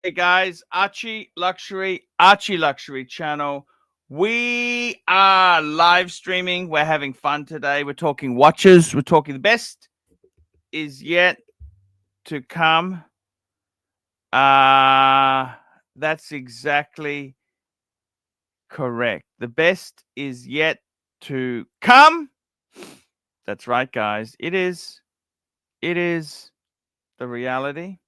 Hey guys, Archie Luxury channel. We are live streaming. We're having fun today. We're talking watches. We're talking the best is yet to come. That's exactly correct. The best is yet to come. That's right, guys. It is the reality.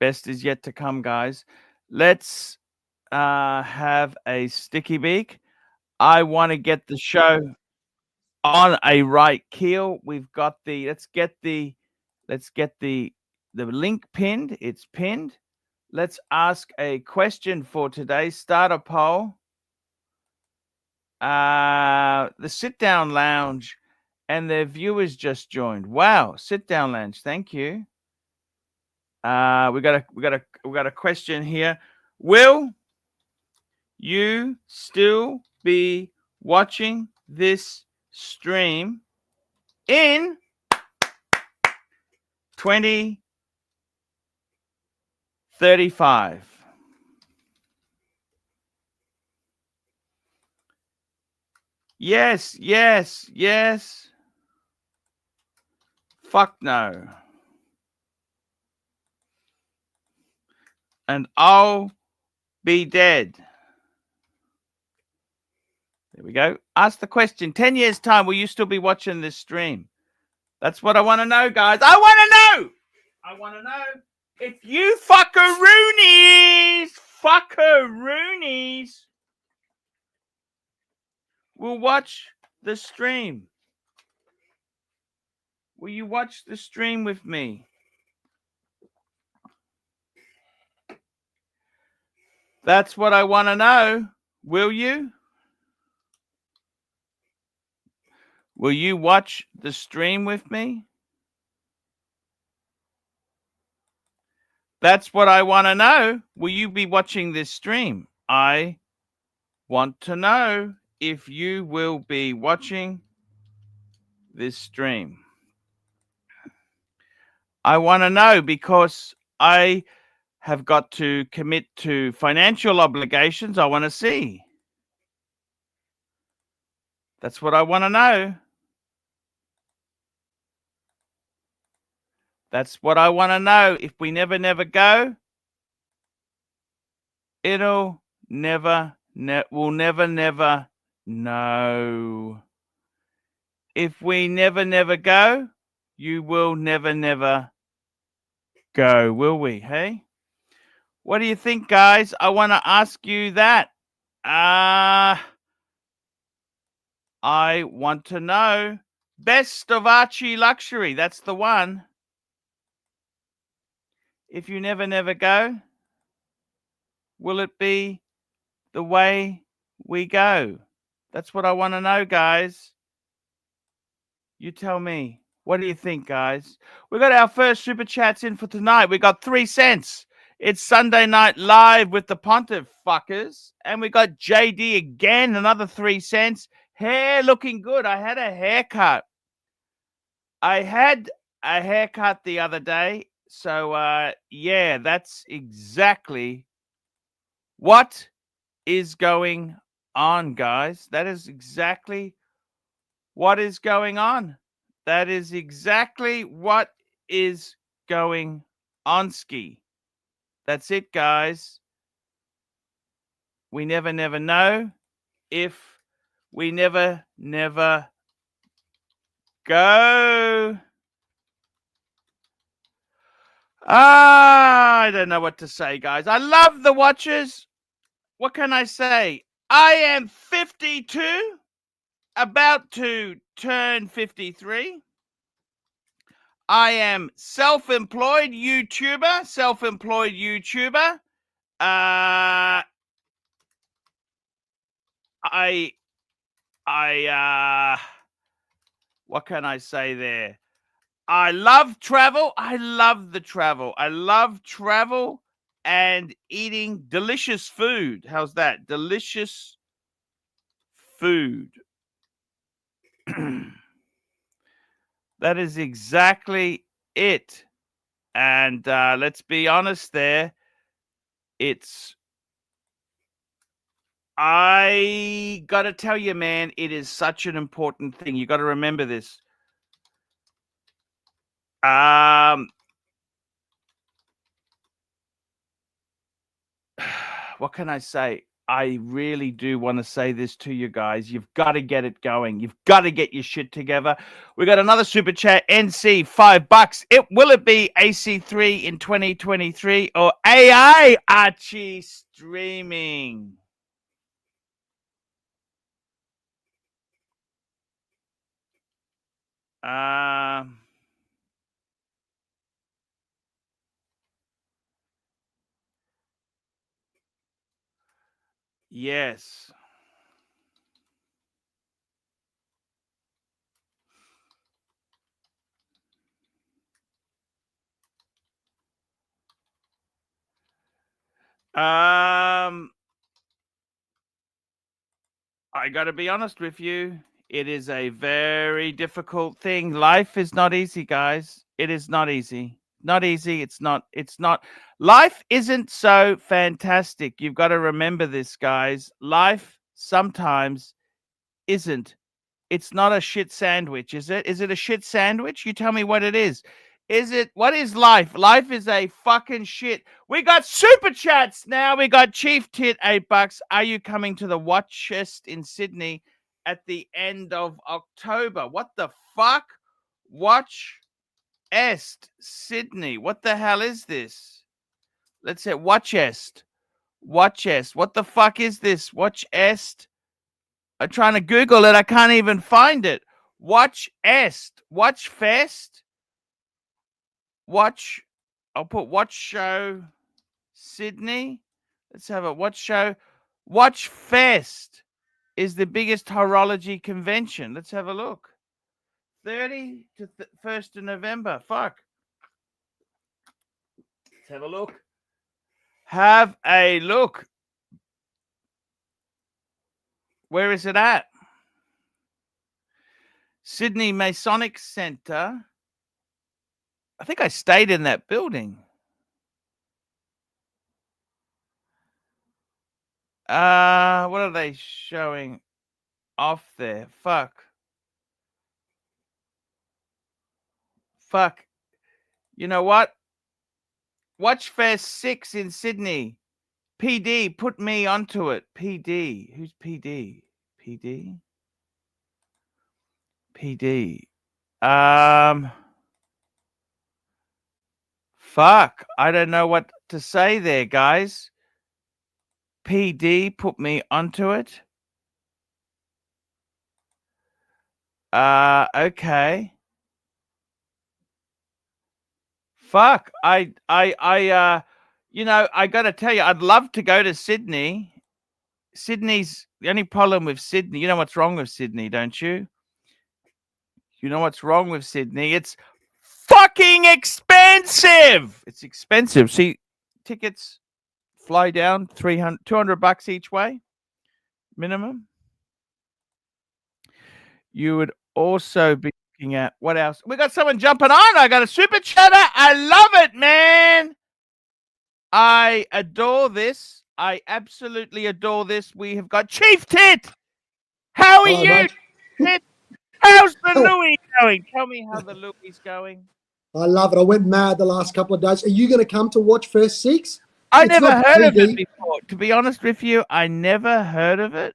Best is yet to come, guys. Let's have a sticky beak. I want to get the show on a right keel. We've got the let's get the link pinned. It's pinned. Let's ask a question for today. Start a poll. The sit down lounge and their viewers just joined. Wow, sit down lounge. Thank you. We got a question here. Will you still be watching this stream in 2035? Yes. Fuck no. And I'll be dead. There we go. Ask the question. 10 years' time, will you still be watching this stream? That's what I want to know, guys. I want to know if you fuckaroonies will watch the stream. Will you watch the stream with me? That's what I want to know. Will you? Will you watch the stream with me? That's what I want to know. Will you be watching this stream? I want to know if you will be watching this stream. I want to know because I have got to commit to financial obligations. I want to see. That's what I want to know. That's what I want to know. If we never go, we'll never know. If we never go, you will never go, will we? Hey? What do you think, guys? I want to ask you that. I want to know. Best of Archie Luxury. That's the one. If you never go, will it be the way we go? That's what I want to know, guys. You tell me. What do you think, guys? We got our first super chats in for tonight. We got 3 cents. It's Sunday Night Live with the Pontiff fuckers. And we got JD again, another 3 cents. Hair looking good. I had a haircut. The other day. So, yeah, that's exactly what is going on, guys. That is exactly what is going on. That is exactly what is going on, ski. That's it, guys. We never know if we never go. I don't know what to say, guys. I love the watches. What can I say? I am 52, about to turn 53. I am self-employed YouTuber. What can I say there? I love travel. I love travel and eating delicious food. How's that? Delicious food. That is exactly it. And let's be honest there. I got to tell you, man, it is such an important thing. You got to remember this. What can I say? I really do want to say this to you guys. You've got to get it going. You've got to get your shit together. We got another super chat. NC, $5. Will it be AC3 in 2023 or AI Archie streaming? Yes. I got to be honest with you. It is a very difficult thing. Life is not easy, guys. It is not easy. Not easy. It's not. Life isn't so fantastic. You've got to remember this, guys. Life sometimes isn't. It's not a shit sandwich, is it? Is it a shit sandwich? You tell me what it is. What is life? Life is a fucking shit. We got super chats now. We got Chief Tit, $8. Are you coming to the Watch Chest in Sydney at the end of October? What the fuck? Watch Est Sydney. What the hell is this? Let's say Watch Est. Watch Est. What the fuck is this? Watch Est. I'm trying to Google it. I can't even find it. Watch Est. Watch Fest. I'll put Watch Show Sydney. Let's have a Watch Show. Watch Fest is the biggest horology convention. Let's have a look. 30 to 1st of November. Fuck. Let's have a look. Have a look. Where is it at? Sydney Masonic Centre. I think I stayed in that building. What are they showing off there? Fuck. You know what? Watch Fest 6 in Sydney. PD, put me onto it. PD. Who's PD? PD? PD. Fuck. I don't know what to say there, guys. PD, put me onto it. Okay. Fuck. I gotta tell you, I'd love to go to Sydney. Sydney's the only problem with Sydney. You know what's wrong with Sydney, don't you? You know what's wrong with Sydney? It's fucking expensive. It's expensive. See, tickets fly down $200 each way, minimum. You would also be looking at what else? We got someone jumping on. I got a super chatter. I love it, man. I adore this. I absolutely adore this. We have got Chief Tit. How are you, Tit? How's the Louis going? Tell me how the Louis going. I love it. I went mad the last couple of days. Are you going to come to Watch Fest 6? I never heard of it before. To be honest with you, I never heard of it.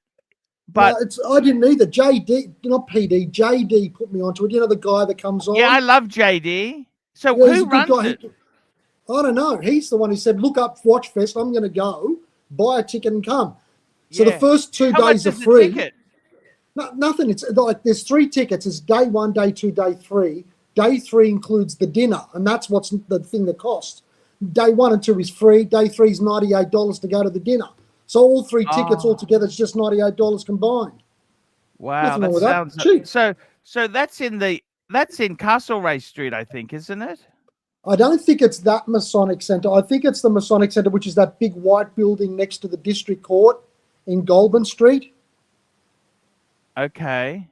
But no, I didn't either. JD, not PD, JD put me onto it. You know the guy that comes on? Yeah, I love JD. So who runs it? I don't know. He's the one who said, look up Watch Fest. I'm going to go, buy a ticket and come. So the first 2 days are free. Ticket? No, nothing. It's like there's 3 tickets. It's day 1, day 2, day 3. Day 3 includes the dinner, and that's what's the thing that costs. Day 1 and 2 is free. Day 3 is $98 to go to the dinner. So all 3 tickets altogether, it's just $98 combined. Wow, that sounds cheap. So that's in Castlereagh Street, I think, isn't it? I don't think it's that Masonic Centre. I think it's the Masonic Centre, which is that big white building next to the District Court in Goulburn Street. Okay.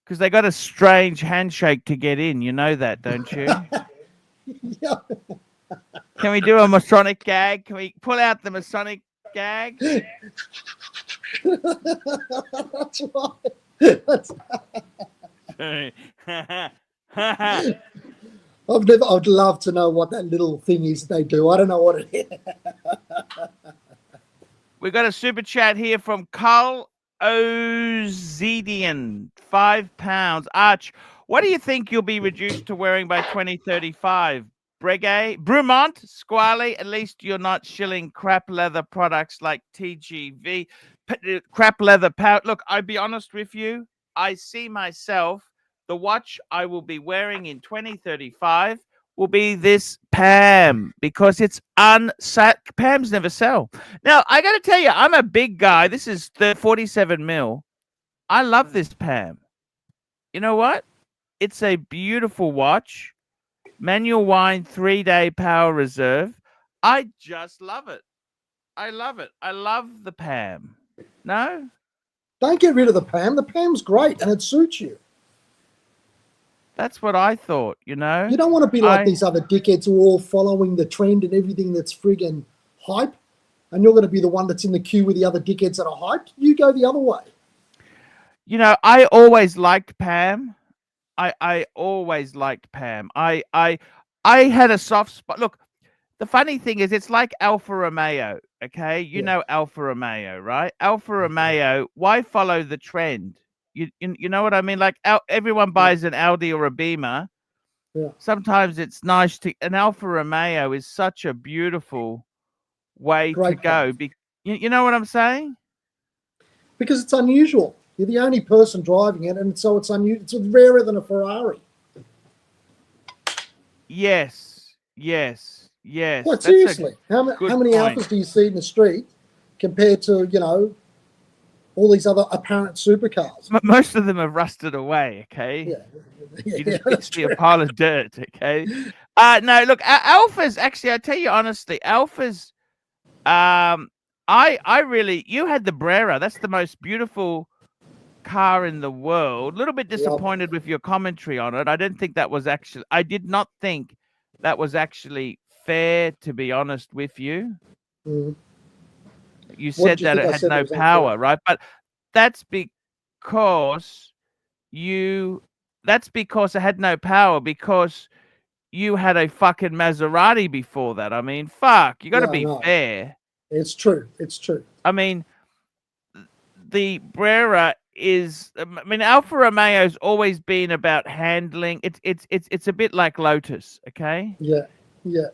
Because they got a strange handshake to get in. You know that, don't you? Yeah. Can we do a Masonic gag? Can we pull out the Masonic gag? That's right. I'd love to know what that little thing is they do. I don't know what it is. We got a super chat here from Carl Ozidian, £5. Arch, what do you think you'll be reduced to wearing by 2035? Breguet, Brumont, Squally, at least you're not shilling crap leather products like TGV, crap leather power. Look, I'll be honest with you. I see myself, the watch I will be wearing in 2035 will be this Pam, because it's Pams never sell. Now, I got to tell you, I'm a big guy. This is 47 mil. I love this Pam. You know what? It's a beautiful watch. Manual wind, 3-day power reserve. I just love it. I love it. I love the Pam. No? Don't get rid of the Pam. The Pam's great and it suits you. That's what I thought, you know? You don't want to be like these other dickheads who are all following the trend and everything that's friggin' hype, and you're going to be the one that's in the queue with the other dickheads that are hyped. You go the other way. You know, I always liked Pam. I always liked Pam. I had a soft spot. Look, the funny thing is, it's like Alfa Romeo, okay? You know Alfa Romeo, right? Alfa Romeo, why follow the trend? You know what I mean? Like everyone buys an Audi or a Beamer. Yeah. Sometimes it's nice to. An Alfa Romeo is such a beautiful way to go. You know what I'm saying? Because it's unusual. You're the only person driving it, and so it's unusual. It's rarer than a Ferrari. Yes, yes, yes. Quite seriously, how many Alphas do you see in the street compared to, you know, all these other apparent supercars? Most of them are rusted away, okay? Yeah. You just see a pile of dirt, okay? No, look, Alphas, actually, I tell you honestly, Alphas, I really, you had the Brera. That's the most beautiful car in the world. A little bit disappointed with your commentary on it. I did not think that was actually fair, to be honest with you. Mm. You said that it had no power, right? But that's because it had no power because you had a fucking Maserati before that. I mean, fuck, you got to be fair. It's true. It's true. I mean, the Brera Alfa Romeo's always been about handling. It's a bit like Lotus, okay? Yeah, yeah.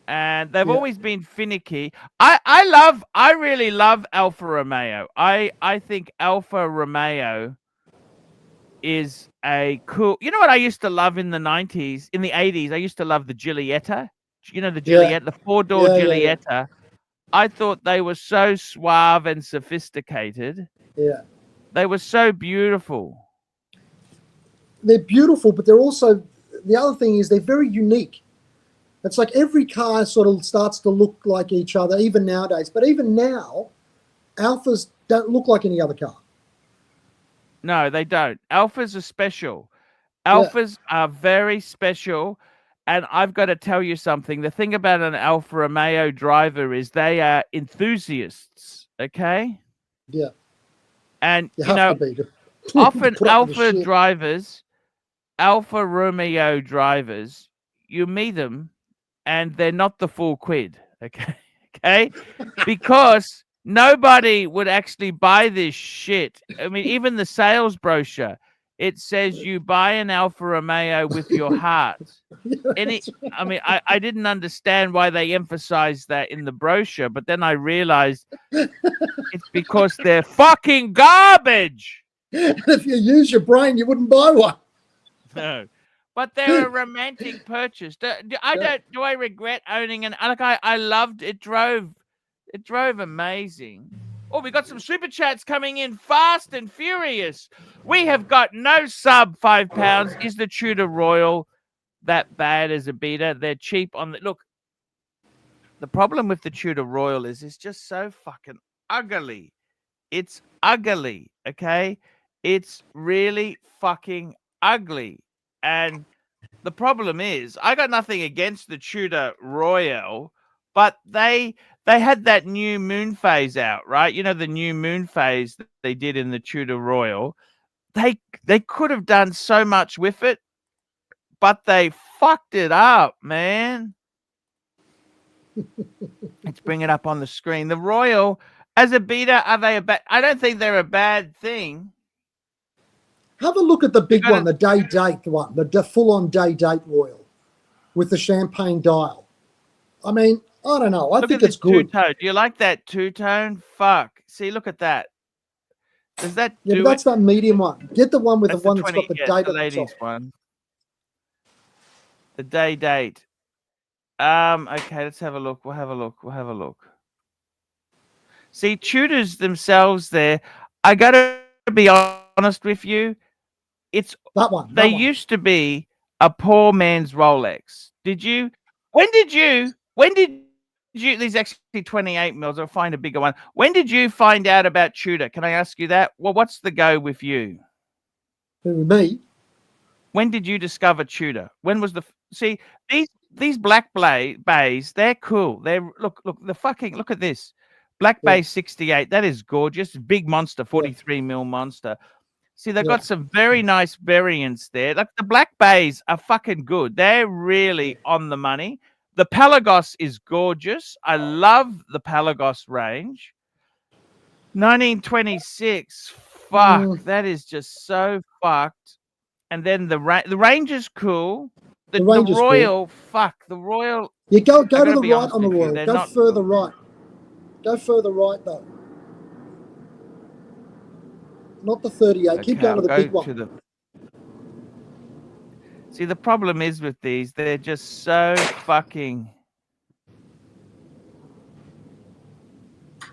And they've always been finicky. I really love Alfa Romeo. I think Alfa Romeo is a cool. You know what I used to love in the 90s, in the 80s? I used to love the Giulietta. You know the Giulietta, the 4-door Giulietta. Yeah. I thought they were so suave and sophisticated. Yeah. They were so beautiful. They're beautiful, but they're also, the other thing is they're very unique. It's like every car sort of starts to look like each other, even nowadays. But even now, Alphas don't look like any other car. No, they don't. Alphas are special. Alphas are very special. And I've got to tell you something. The thing about an Alfa Romeo driver is they are enthusiasts, okay? Yeah. And, you know, often Alfa Romeo drivers, you meet them and they're not the full quid, okay? Okay? Because nobody would actually buy this shit. I mean, even the sales brochure, it says you buy an Alfa Romeo with your heart. I mean, I didn't understand why they emphasized that in the brochure, but then I realized it's because they're fucking garbage. If you use your brain, you wouldn't buy one. No, but they're a romantic purchase. Do I regret owning an? Like I loved it. Drove amazing. Oh, we got some super chats coming in fast and furious. We have got no sub £5. Is the Tudor Royal that bad as a beater? They're cheap on the look. The problem with the Tudor Royal is it's just so fucking ugly. It's ugly, okay? It's really fucking ugly. And The problem is, I got nothing against the Tudor Royal, but they had that new moon phase out, right? You know, the new moon phase that they did in the Tudor Royal. They could have done so much with it, but they fucked it up, man. Let's bring it up on the screen. The Royal, as a beta, are they a bad? I don't think they're a bad thing. Have a look at the big one, the day date one, the full-on day date Royal with the champagne dial. I mean, I don't know. I think it's good. Two-tone. Do you like that two-tone? Fuck. See, look at that. Does that Yeah, do but that's it? that medium one. Get the one with That's the one that's got the date at the the ladies top. one. The day date. Okay, let's have a look. We'll have a look. See, Tudors themselves there, I gotta be honest with you. It's that one. They used to be a poor man's Rolex. When did you these actually 28 mils, I'll find a bigger one. When did you find out about Tudor? Can I ask you that? Well, what's the go with you? Me? When did you discover Tudor? When was see these black bays? They're cool. Look at this black bay 68. That is gorgeous. Big monster, 43 mil monster. See, they've got some very nice variants there. Like the black bays are fucking good. They're really on the money. The Pelagos is gorgeous. I love the Pelagos range. 1926. Fuck, that is just so fucked. And then the range is cool. The Royal, cool. Fuck, the Royal. You go to the right on the Royal. Go further right. Go further right though. Not the 38. Okay, keep going to the big one. See, the problem is with these, they're just so fucking.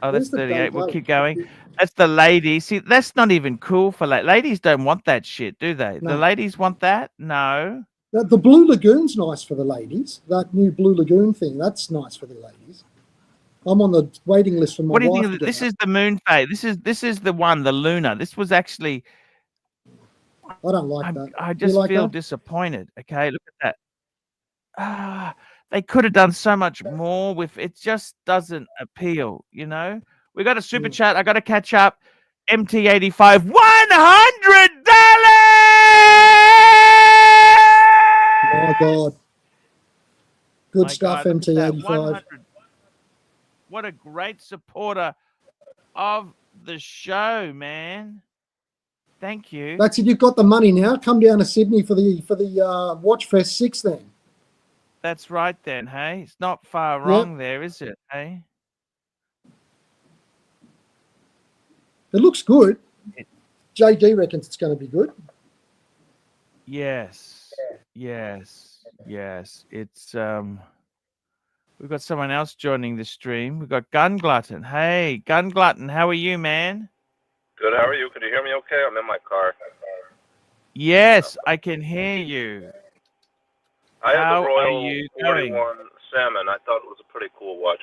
Oh, that's 38. We'll keep going. That's the lady. See, that's not even cool for ladies. Don't want that shit, do they? No. The ladies want that? No. The Blue Lagoon's nice for the ladies. That new Blue Lagoon thing, that's nice for the ladies. I'm on the waiting list for my wife. What do you think? This is the moon phase. This is the one, the lunar. This was actually. I don't like that. I just feel disappointed. Okay, look at that. They could have done so much more with it. Just doesn't appeal, you know. We got a super chat. I got to catch up. MT85, $100. My God. Good stuff, MT85. What a great supporter of the show, man. Thank you. That's it. You've got the money now. Come down to Sydney for the Watch Fest 6 then. That's right then, hey? It's not far wrong there, is it, hey? It looks good. JD reckons it's going to be good. Yes. It's we've got someone else joining the stream. We've got Gun Glutton. Hey, Gun Glutton, how are you, man? Good, how are you? Can you hear me okay? I'm in my car. Yes, I can hear you. I had the Royal 41 Salmon. I thought it was a pretty cool watch.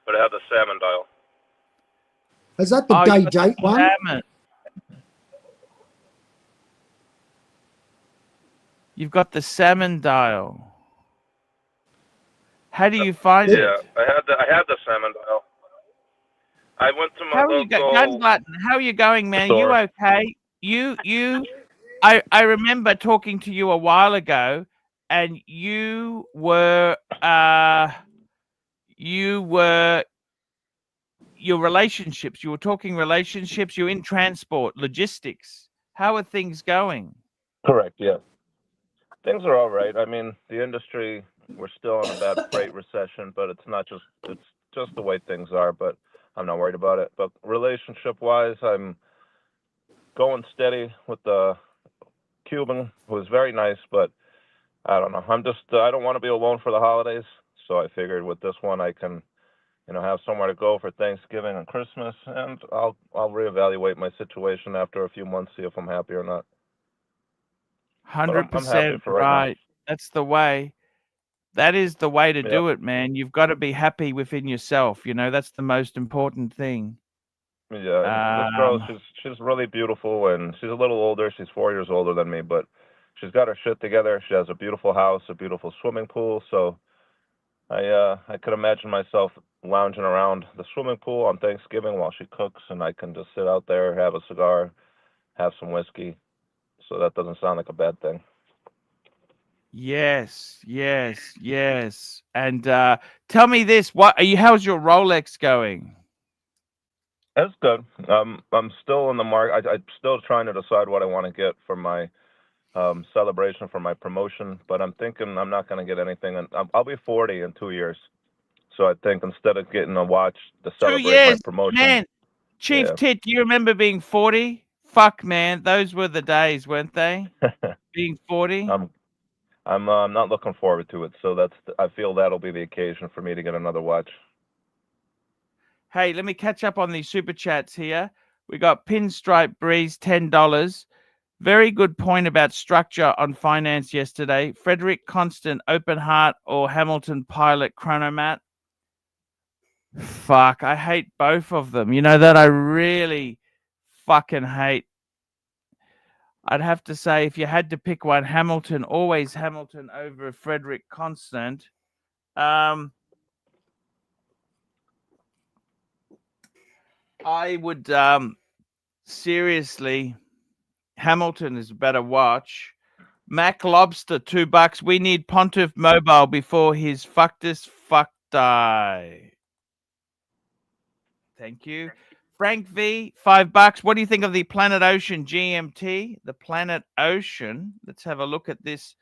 But it had the salmon dial. Is that the day date one? Salmon. You've got the salmon dial. How do you find it? Yeah, I had the salmon dial. I went to my local... Gun Glutton, how are you going, man? You okay? I remember talking to you a while ago, and you were your relationships. You were talking relationships. You're in transport, logistics. How are things going? Correct, yeah. Things are all right. I mean, the industry, we're still in a bad freight recession, but it's just the way things are, but I'm not worried about it. But relationship-wise, I'm going steady with the Cuban, who is very nice, but I don't know. I don't want to be alone for the holidays, so I figured with this one I can, have somewhere to go for Thanksgiving and Christmas, and I'll reevaluate my situation after a few months, see if I'm happy or not. 100% right. That's the way. That is the way to do it, man. You've got to be happy within yourself. That's the most important thing. Yeah, this girl, she's really beautiful, and she's a little older. She's 4 years older than me, but she's got her shit together. She has a beautiful house, a beautiful swimming pool. So I could imagine myself lounging around the swimming pool on Thanksgiving while she cooks, and I can just sit out there, have a cigar, have some whiskey. So that doesn't sound like a bad thing. Yes, yes, yes. And tell me this: how's your Rolex going? That's good. I'm still in the market. I'm still trying to decide what I want to get for my celebration for my promotion, but I'm thinking I'm not going to get anything. And I'll be 40 in 2 years, so I think instead of getting a watch to 2 celebrate my years, promotion, man. Chief yeah. Tit, do you remember being 40? Fuck, man, those were the days, weren't they? Being 40. I'm not looking forward to it. So I feel that'll be the occasion for me to get another watch. Hey, let me catch up on these super chats here. We got Pinstripe Breeze, $10. Very good point about structure on finance yesterday. Frederick Constant, Open Heart or Hamilton Pilot Chronomat. Fuck, I hate both of them. You know that I really fucking hate. I'd have to say if you had to pick one, Hamilton, always Hamilton over Frederick Constant. I would seriously, Hamilton is a better watch. Mac Lobster, $2. We need Pontiff Mobile before his fucked die. Thank you. Frank V, $5. What do you think of the Planet Ocean GMT? The Planet Ocean. Let's have a look at this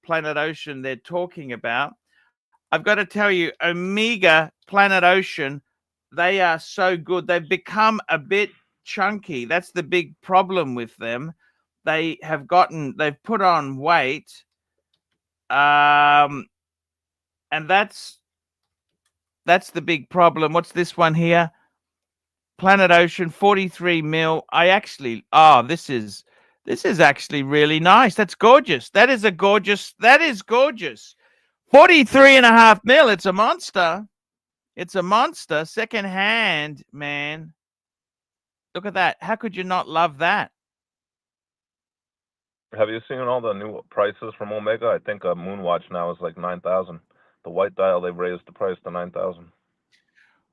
Planet Ocean they're talking about. I've got to tell you, Omega, Planet Ocean, they are so good. They've become a bit chunky. That's the big problem with them. They've put on weight. And that's the big problem. What's this one here? Planet Ocean, 43 mil. This is actually really nice. That's gorgeous. That is gorgeous. 43.5 mil. It's a monster. It's a monster. Second hand, man. Look at that. How could you not love that? Have you seen all the new prices from Omega? I think a Moonwatch now is like 9,000. The white dial, they've raised the price to 9,000.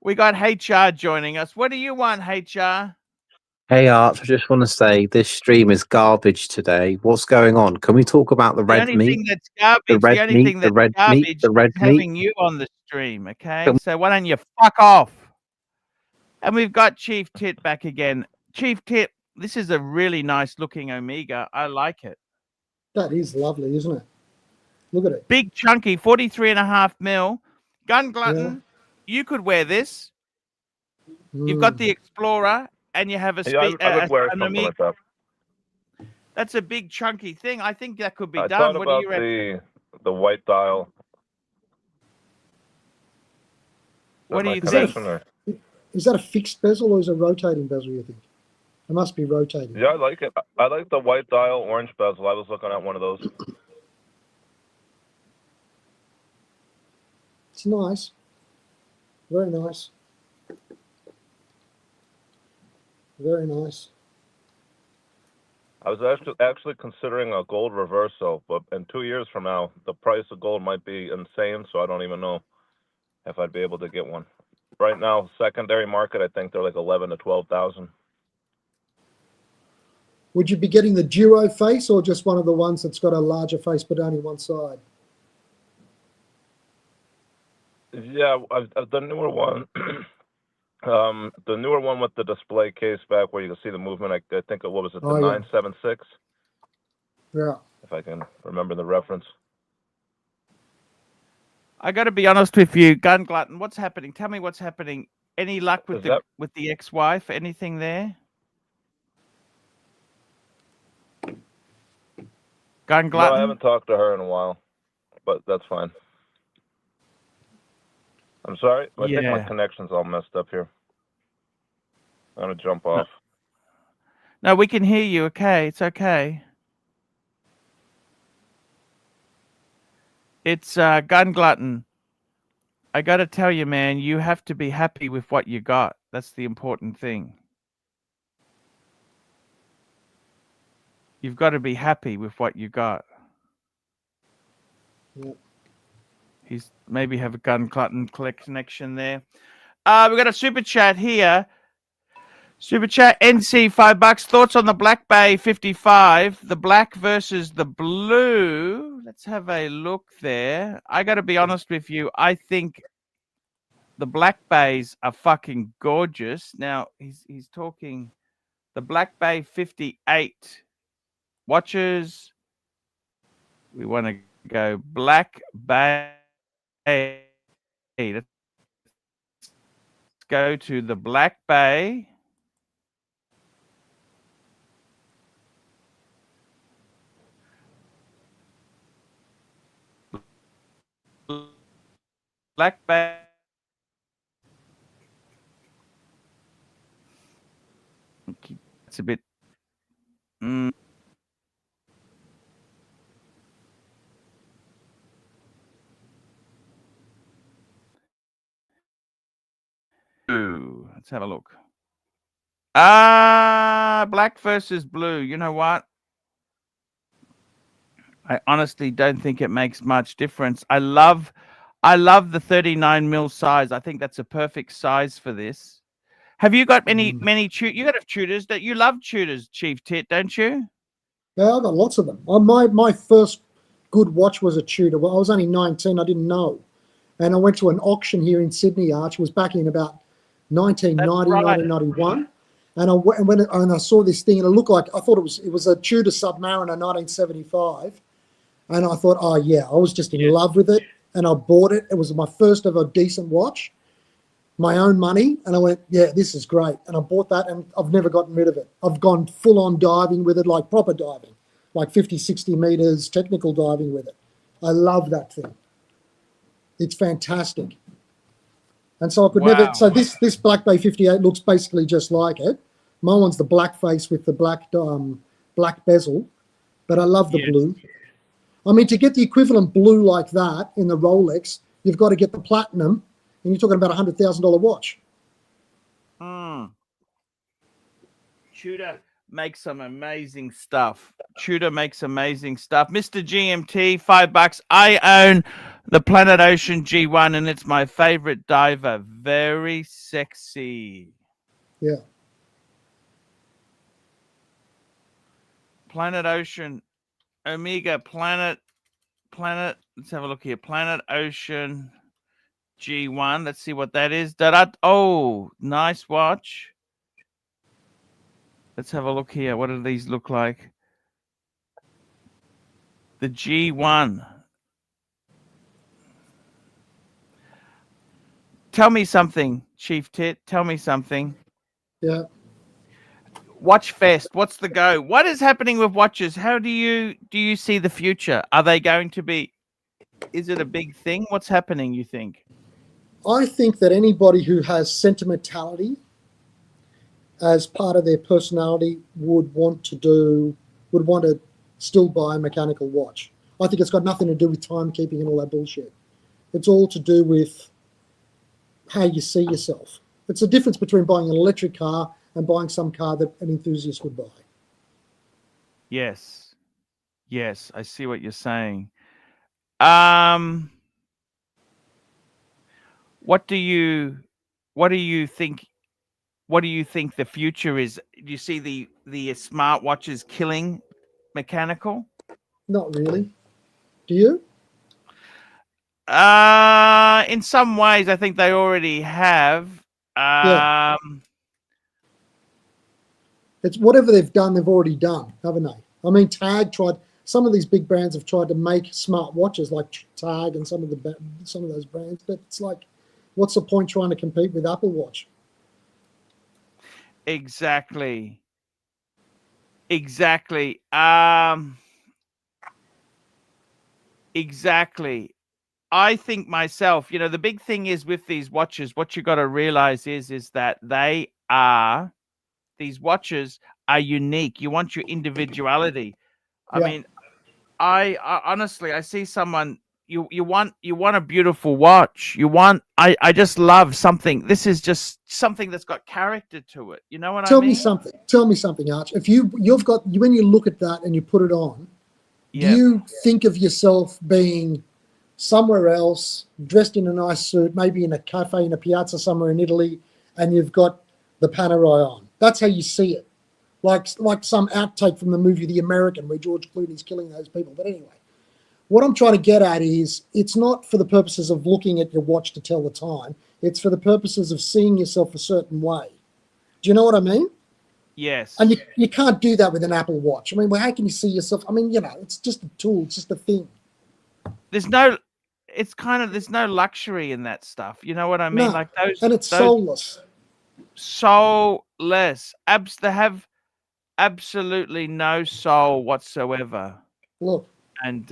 We got HR joining us. What do you want, HR? Hey Arch, I just want to say this stream is garbage today. What's going on? Can we talk about the red only meat? thing that's garbage, The red the only meat, thing the that's red garbage meat, the red is meat. having you on the stream, okay? So why don't you fuck off? And we've got Chief Tit back again. Chief Tit, this is a really nice looking Omega. I like it. That is lovely, isn't it? Look at it. Big chunky, 43.5 mil. Gun Glutton, you could wear this. You've got the Explorer and you have I would wear an something Omega. like that. That's a big chunky thing. I think that could be I done. thought What do about you reckon? the white dial. What do you think? Or? Is that a fixed bezel or is it a rotating bezel, you think? It must be rotating. Yeah, I like it. I like the white dial orange bezel. I was looking at one of those. It's nice. Very nice. Very nice. I was actually considering a gold reversal, but in 2 years from now, the price of gold might be insane, so I don't even know if I'd be able to get one. Right now, secondary market, I think they're like 11 to 12,000. Would you be getting the duo face or just one of the ones that's got a larger face but only one side? Yeah, the newer one, the newer one with the display case back where you can see the movement. I think what was it, the 976? Yeah. If I can remember the reference. I got to be honest with you, Gun Glutton. What's happening? Tell me what's happening. Any luck with the ex-wife? Anything there? Gun Glutton? No, I haven't talked to her in a while, but that's fine. I'm sorry. I think my connection's all messed up here. I'm going to jump off. No, we can hear you. Okay, it's okay. It's Gun Glutton. I got to tell you, man, you have to be happy with what you got. That's the important thing. You've got to be happy with what you got. Yep. He's maybe have a gun connection there. We've got a super chat here. Super chat NC $5. Thoughts on the Black Bay 55, the black versus the blue. Let's have a look there. I got to be honest with you. I think the Black Bays are fucking gorgeous. Now he's talking the Black Bay 58 watches. We want to go Black Bay. Let's go to the Black Bay. Black Bay. It's a bit. Let's have a look. Black versus blue. You know what? I honestly don't think it makes much difference. I love the 39 mil size. I think that's a perfect size for this. Have you got many you got Tudors that you love Tudors, Chief Tit, don't you? Yeah, I've got lots of them. My first good watch was a Tudor. Well, I was only 19. I didn't know. And I went to an auction here in Sydney, Arch. It was back in about 1990, right. 1991. And I saw this thing, and it looked like, I thought it was a Tudor Submariner 1975. And I thought, oh, yeah, I was just in love with it. And I bought it. It was my first ever decent watch, my own money. And I went, yeah, this is great. And I bought that, and I've never gotten rid of it. I've gone full-on diving with it, like proper diving, like 50, 60 meters, technical diving with it. I love that thing. It's fantastic. And so I could never. So this Black Bay 58 looks basically just like it. My one's the black face with the black bezel, but I love the blue. I mean, to get the equivalent blue like that in the Rolex, you've got to get the platinum, and you're talking about $100,000 watch. Tudor makes some amazing stuff. Tudor makes amazing stuff. Mr. GMT, $5. I own the Planet Ocean G1, and it's my favorite diver. Very sexy. Yeah. Planet Ocean, Omega, Planet. Let's have a look here. Planet Ocean G1. Let's see what that is. Oh, nice watch. Let's have a look here. What do these look like? The G1. Tell me something, Chief Tit. Tell me something. Yeah. Watch Fest. What's the go? What is happening with watches? How do you see the future? Are they going to be? Is it a big thing? What's happening, you think? I think that anybody who has sentimentality as part of their personality would want to still buy a mechanical watch. I think it's got nothing to do with timekeeping and all that bullshit. It's all to do with how you see yourself. It's a difference between buying an electric car and buying some car that an enthusiast would buy. Yes. Yes, I see what you're saying. What do you think? What do you think the future is? Do you see the smartwatches killing mechanical? Not really. Do you? In some ways, I think they already have. Yeah. It's whatever they've done, they've already done, haven't they? I mean, Tag tried. Some of these big brands have tried to make smart watches like Tag and some of those brands, but it's like, what's the point trying to compete with Apple Watch? Exactly. Exactly. I think myself, the big thing is with these watches, what you got to realize is that these watches are unique. You want your individuality. I mean, I honestly, I see someone you want a beautiful watch. You want I just love something. This is just something that's got character to it. You know what I Tell mean? me something. Tell me something, Arch. If you've got, when you look at that and you put it on, do you think of yourself being somewhere else, dressed in a nice suit, maybe in a cafe in a piazza somewhere in Italy, and you've got the Panerai on? That's how you see it. Like some outtake from the movie The American where George Clooney's killing those people. But anyway, what I'm trying to get at is it's not for the purposes of looking at your watch to tell the time. It's for the purposes of seeing yourself a certain way. Do you know what I mean? Yes. And you can't do that with an Apple Watch. I mean, well, how can you see yourself? I mean, it's just a tool. It's just a thing. There's no luxury in that stuff. You know what I mean? No, Like those, and it's soulless. Soulless. They have absolutely no soul whatsoever. Look. And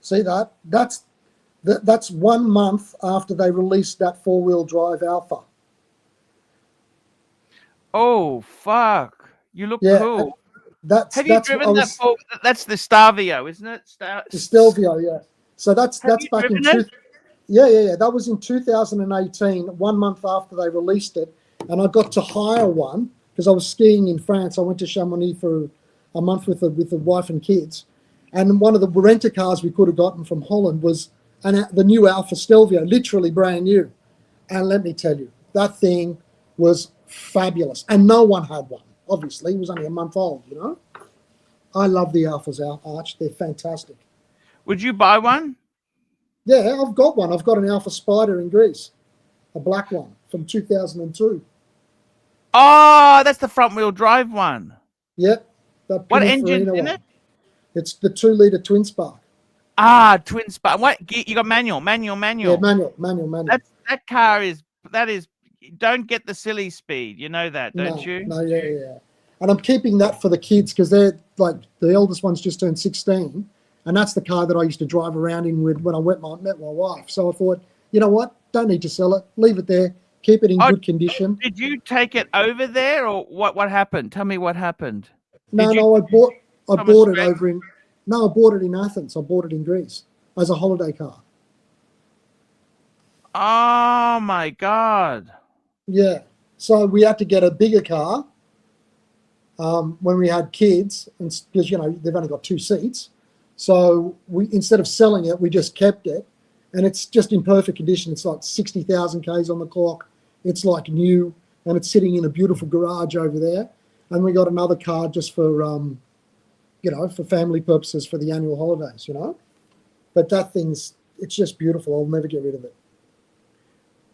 see that? That's 1 month after they released that 4-wheel drive Alpha. Oh fuck! You look cool. Have you driven that? That's the Stelvio, isn't it? The Stelvio, yeah. So that's back in yeah. That was in 2018, 1 month after they released it, and I got to hire one because I was skiing in France. I went to Chamonix for a month with the wife and kids, and one of the renter cars we could have gotten from Holland was the new Alpha Stelvio, literally brand new. And let me tell you, that thing was fabulous, and no one had one. Obviously, it was only a month old. I love the Alphas, Arch. They're fantastic. Would you buy one? Yeah, I've got one. I've got an Alpha Spider in Greece, a black one from 2002. Oh, that's the front-wheel drive one. Yep. What engine's in it? It's the 2-litre twin spark. Ah, twin spark. What? You got manual? Yeah, manual. That car is. Don't get the silly speed. You know that, don't you? No, yeah. And I'm keeping that for the kids because they're like the eldest one's just turned 16, and that's the car that I used to drive around in when I met my wife. So I thought, you know what? Don't need to sell it. Leave it there. Keep it in good condition. Did you take it over there, or what happened? Tell me what happened. No, I bought it over in. No, I bought it in Athens. I bought it in Greece as a holiday car. Oh my God. Yeah, so we had to get a bigger car when we had kids, and because they've only got 2 seats. So instead of selling it, we just kept it, and it's just in perfect condition. It's like 60,000 k's on the clock. It's like new, and it's sitting in a beautiful garage over there. And we got another car just for for family purposes for the annual holidays. But that it's just beautiful. I'll never get rid of it.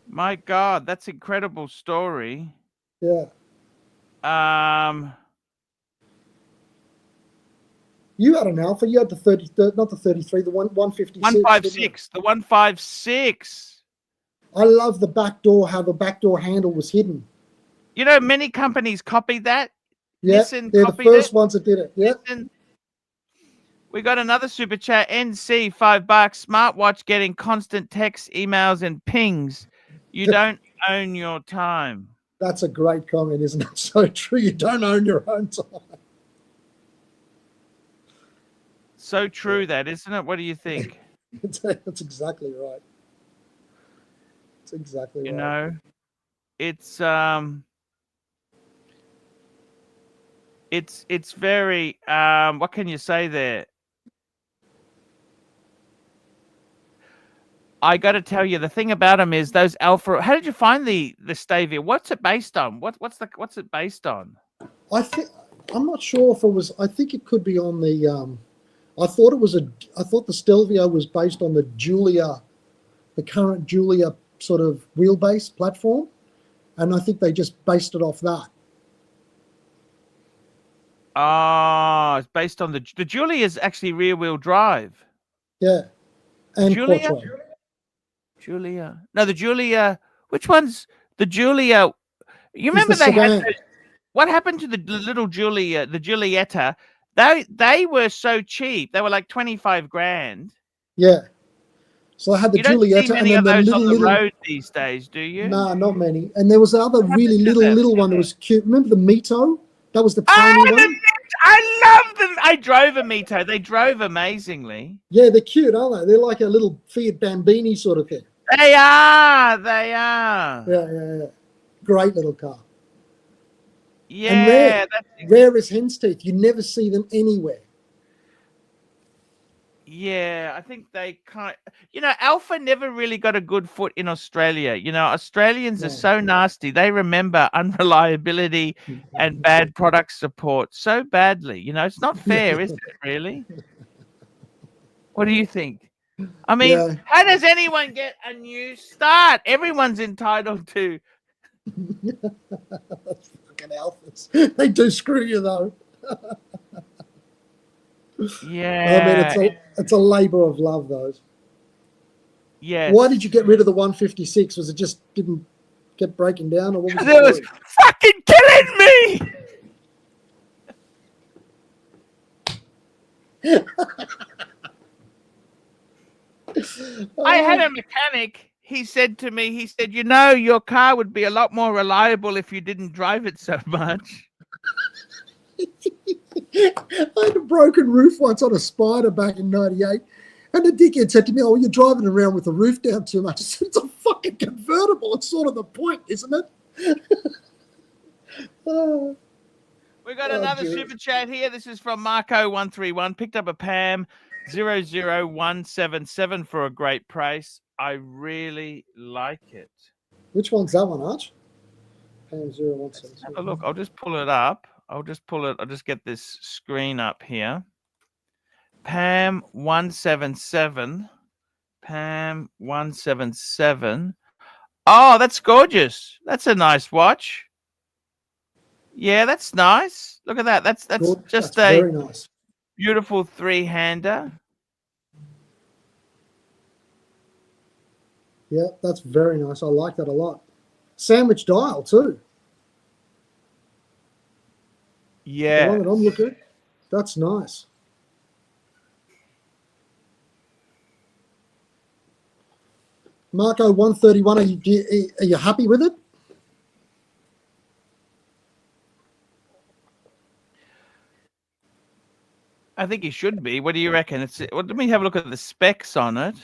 My God, that's an incredible story. Yeah. You had an Alpha. You had the 30, not the 33, the 156. 156. The 156. I love the back door. How the back door handle was hidden. Many companies copied that. Yeah, Nissan they're the first ones that did it. Yeah. We got another super chat. NC $5. Smartwatch getting constant texts, emails, and pings. You don't own your time. That's a great comment, isn't it? So true. You don't own your own time. So true, that, isn't it? What do you think? That's exactly right. It's exactly right. It's very what can you say there? I got to tell you, the thing about them is those Alpha. How did you find the Stelvio? What's it based on? What's it based on? I'm not sure if it was. I think it could be on the. I thought the Stelvio was based on the current Giulia sort of wheelbase platform, and I think they just based it off that. It's based on the Giulia is actually rear-wheel drive. Yeah, and Quattro. Giulia. No, the Giulia. Which one's the Giulia? You remember they had what happened to the little Giulia, the Giulietta? They were so cheap. They were like 25 grand. Yeah. So I had the Giulietta, don't see many and then of the those little on the road these days, do you? No, not many. And there was the other really little one that was cute. Remember the Mito? That was the tiny one. I love them. I drove a Mito. They drove amazingly. Yeah, they're cute, aren't they? They're like a little Fiat Bambini sort of thing. They are. They are. Yeah. Great little car. And Yeah. rare as hen's teeth. You never see them anywhere. Yeah, I think they kind. Alpha never really got a good foot in Australia. Australians are so nasty. They remember unreliability and bad product support so badly. It's not fair, is it? Really? What do you think? I mean, how does anyone get a new start? Everyone's entitled to. Fucking Alphas. They do screw you though. Yeah. I mean, it's a labour of love, those. Yes. Why did you get rid of the 156? Was it just kept breaking down, or what was it? Was fucking killing me. I had a mechanic. He said to me, your car would be a lot more reliable if you didn't drive it so much. I had a broken roof once on a Spider back in '98, and the dickhead said to me, "Oh, you're driving around with the roof down too much." I said, "It's a fucking convertible. It's sort of the point, isn't it?" We got another super chat here. This is from Marco131. Picked up a PAM 00177 for a great price. I really like it. Which one's that one, Arch? PAM 017. Have a look. I'll just pull it up. I'll just get this screen up here. PAM 177. PAM 177. Oh, that's gorgeous. That's a nice watch. Yeah, that's nice. Look at that. That's good. Just that's a very nice. Beautiful three-hander. Yeah, that's very nice. I like that a lot. Sandwich dial too. Yeah. The one that I'm looking at, that's nice. Marco 131, are you happy with it? I think he should be. What do you reckon? Let me have a look at the specs on it.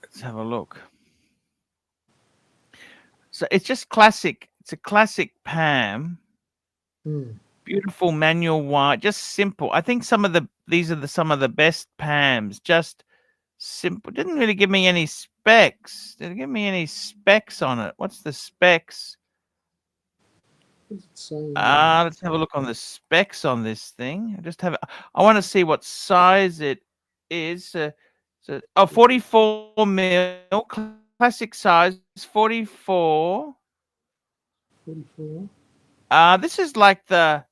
Let's have a look. So it's just classic. It's a classic PAM. Beautiful manual white, just simple. I think these are some of the best PAMs. Just simple. Didn't really give me any specs. Didn't give me any specs on it. What's the specs? Let's have a look on the specs on this thing. I want to see what size it is. 44 mil, classic size, 44. 44. This is like the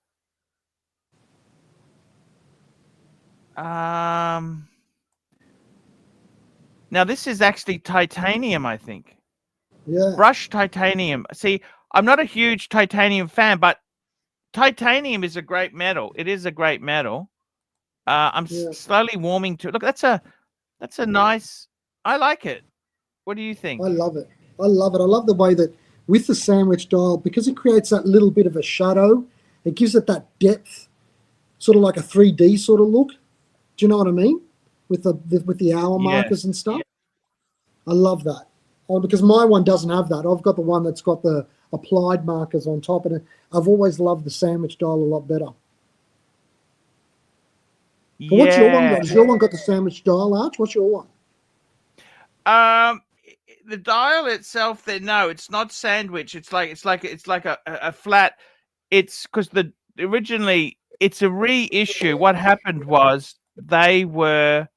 now this is actually titanium, I think. Yeah. Brushed titanium. See, I'm not a huge titanium fan, but titanium is a great metal. It is a great metal. I'm slowly warming to it. Look, that's a nice. I like it. What do you think? I love it. I love the way that with the sandwich dial, because it creates that little bit of a shadow, it gives it that depth, sort of like a 3D sort of look. Do you know what I mean? With the hour markers and stuff. I love that. Oh, because my one doesn't have that. I've got the one that's got the applied markers on top, and I've always loved the sandwich dial a lot better. But what's your one got? Has your one got the sandwich dial, Arch? What's your one? The dial itself, no, it's not sandwich. It's like a flat. It's because originally it's a reissue. What happened was the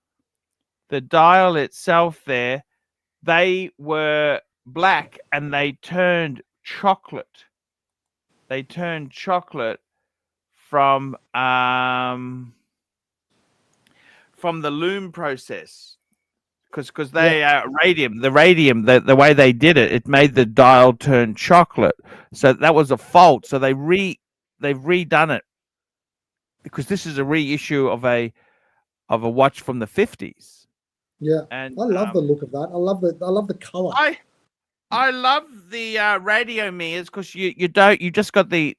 dial itself there, they were black and they turned chocolate. They turned chocolate from the loom process. Because they are radium, the way they did it, it made the dial turn chocolate. So that was a fault. So they've redone it because this is a reissue of a watch from the 50s. Yeah, And I love the look of that. I love the color. I love the radio mirrors because you just got the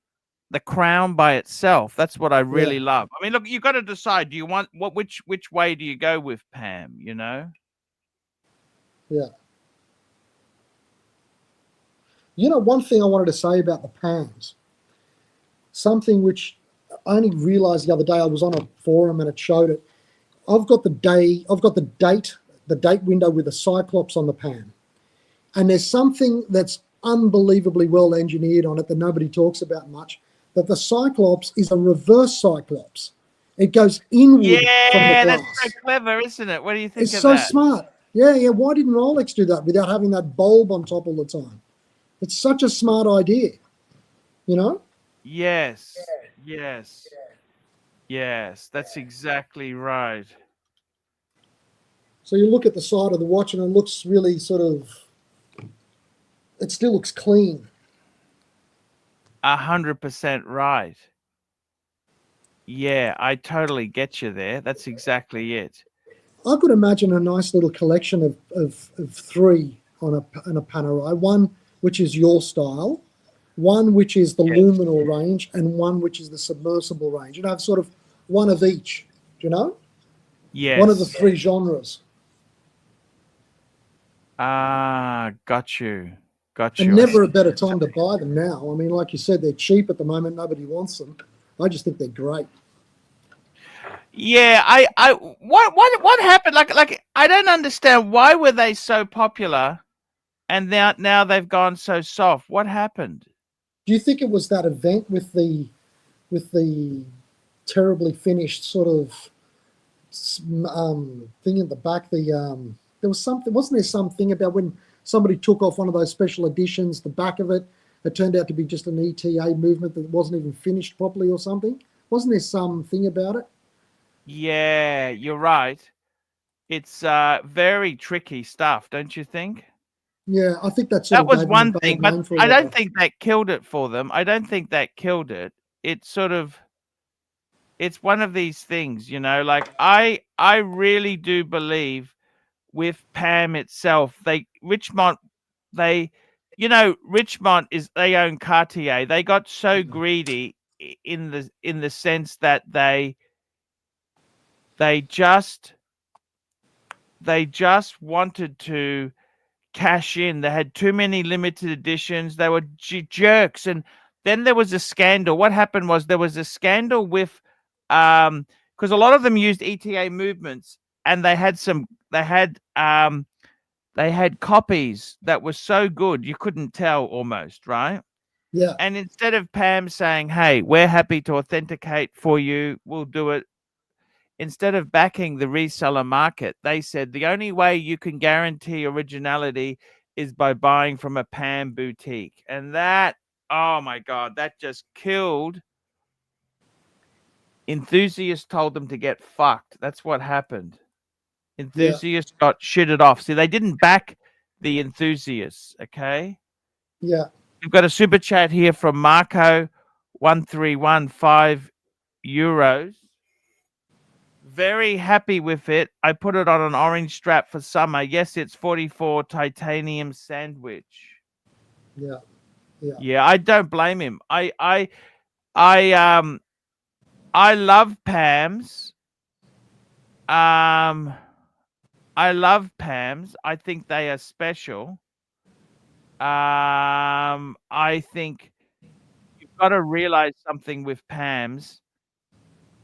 crown by itself. That's what I really love. I mean, look, you got to decide. Do you want which way do you go with Pam? You know. Yeah. You know, one thing I wanted to say about the Pams, something which I only realised the other day. I was on a forum and it showed it. I've got the date window with the Cyclops on the Pam, and there's something that's unbelievably well engineered on it that nobody talks about much. That the Cyclops is a reverse Cyclops. It goes inward from the Yeah, glass. that's so clever, isn't it? What do you think It's of so that? smart. Yeah. Why didn't Rolex do that without having that bulb on top all the time? It's such a smart idea, you know? Yes. That's exactly right. So you look at the side of the watch and it looks really it still looks clean. 100% right. Yeah, I totally get you there. That's exactly it. I could imagine a nice little collection of three on a Panerai. One which is your style, one which is the luminal range, and one which is the submersible range. You'd have sort of one of each, do you know? Yes. One of the three genres. Got you. And never a better time to buy them now. I mean, like you said, they're cheap at the moment. Nobody wants them. I just think they're great. Yeah, what happened? Like I don't understand, why were they so popular, and now they've gone so soft? What happened? Do you think it was that event with the terribly finished sort of thing in the back? There was something, wasn't there something about when somebody took off one of those special editions, the back of it, it turned out to be just an ETA movement that wasn't even finished properly or something? Wasn't there something about it? Yeah, you're right. It's very tricky stuff, don't you think? Yeah, I think that That was gave them one a bad thing, but name for a I while. don't think that killed it for them. I don't think that killed it. It's sort of, it's one of these things, you know, like I really do believe with Pam itself, Richmond, they own Cartier. They got so greedy in the sense that they just wanted to cash in. They had too many limited editions. They were jerks. And then there was a scandal. What happened was there was a scandal with because a lot of them used ETA movements, and they had copies that were so good you couldn't tell almost, right? Yeah, And instead of Pam saying, "Hey, we're happy to authenticate for you, we'll do it," instead of backing the reseller market, they said the only way you can guarantee originality is by buying from a Pam boutique. And that, oh my God, that just killed. Enthusiasts told them to get fucked. That's what happened. Enthusiasts got shitted off. See, they didn't back the enthusiasts, okay? yeah. We've got a super chat here from Marco, 1315 euros. Very happy with it. I put it on an orange strap for summer. Yes, it's 44 titanium sandwich. Yeah, I don't blame him. I love Pam's. I love Pam's. I think they are special. I think you've got to realize something with Pam's,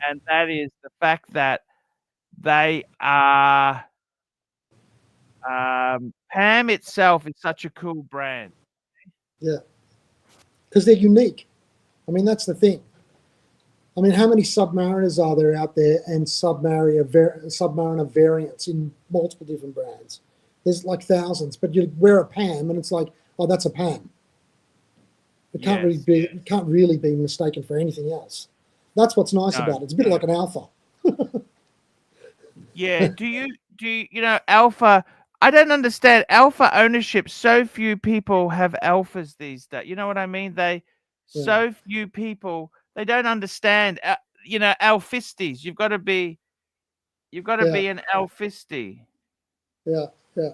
and that is the fact that they are Pam itself is such a cool brand. Yeah, because they're unique. I mean, that's the thing. I mean, how many Submariners are there out there, and Submariner variants in multiple different brands? There's like thousands, but you wear a Pam and it's like, oh, that's a Pam. It can't really be mistaken for anything else. That's what's nice about it. It's a bit like an Alpha. Yeah. Do you know Alpha? I don't understand Alpha ownership. So few people have Alphas these days. You know what I mean? So few people, they don't understand. Alphistes. You've got to be an Alphisti. Yeah, yeah.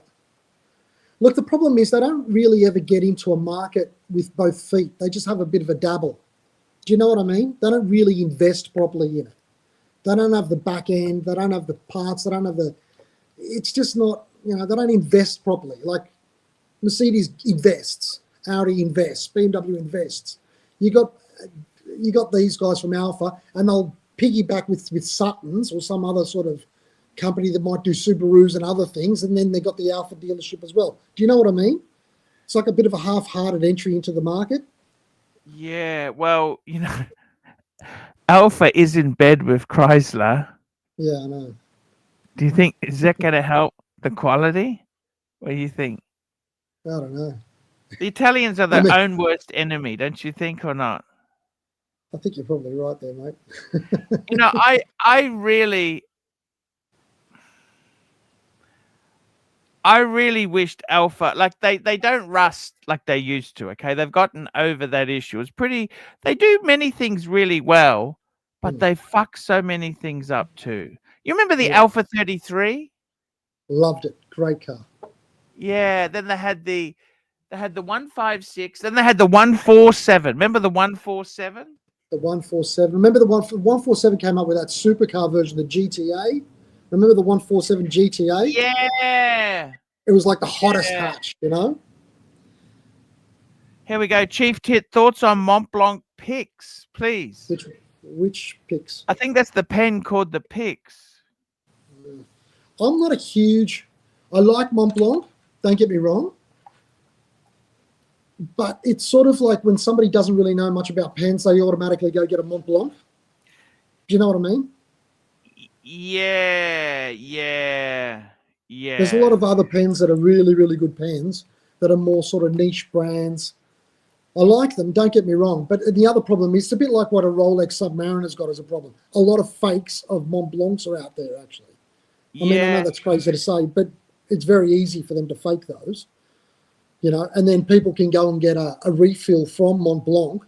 Look, the problem is they don't really ever get into a market with both feet. They just have a bit of a dabble. Do you know what I mean? They don't really invest properly in it. They don't have the back end. They don't have the parts. They don't have the... It's just not, you know, they don't invest properly. Like Mercedes invests, Audi invests, BMW invests. You got these guys from Alpha, and they'll piggyback with Suttons or some other sort of company that might do Subarus and other things, and then they got the Alpha dealership as well. Do you know what I mean? It's like a bit of a half-hearted entry into the market. Yeah, well, you know, Alpha is in bed with Chrysler. Yeah, I know. Do you think is that going to help the quality? What do you think? I don't know. The Italians are their own worst enemy, don't you think, or not? I think you're probably right there, mate. You know, I really wished Alpha, like they don't rust like they used to. Okay, they've gotten over that issue. It's pretty. They do many things really well, but they fuck so many things up too. You remember the Alpha 33? Loved it. Great car. Yeah. Then they had the 156. Then they had the 147. Remember the 147? The 147. Remember the 147 came up with that supercar version, the GTA? Remember the 147 GTA? Yeah. It was like the hottest hatch, you know? Here we go. Chief Tit, thoughts on Mont Blanc picks, please. Which picks? I think that's the pen called the picks. I'm not a huge... I like Mont Blanc, don't get me wrong. But it's sort of like when somebody doesn't really know much about pens, they automatically go get a Mont Blanc. Do you know what I mean? Yeah. There's a lot of other pens that are really, really good pens that are more sort of niche brands. I like them, don't get me wrong. But the other problem is it's a bit like what a Rolex Submariner's got as a problem. A lot of fakes of Mont Blancs are out there, actually. I mean, I know that's crazy to say, but it's very easy for them to fake those. You know, and then people can go and get a refill from Mont Blanc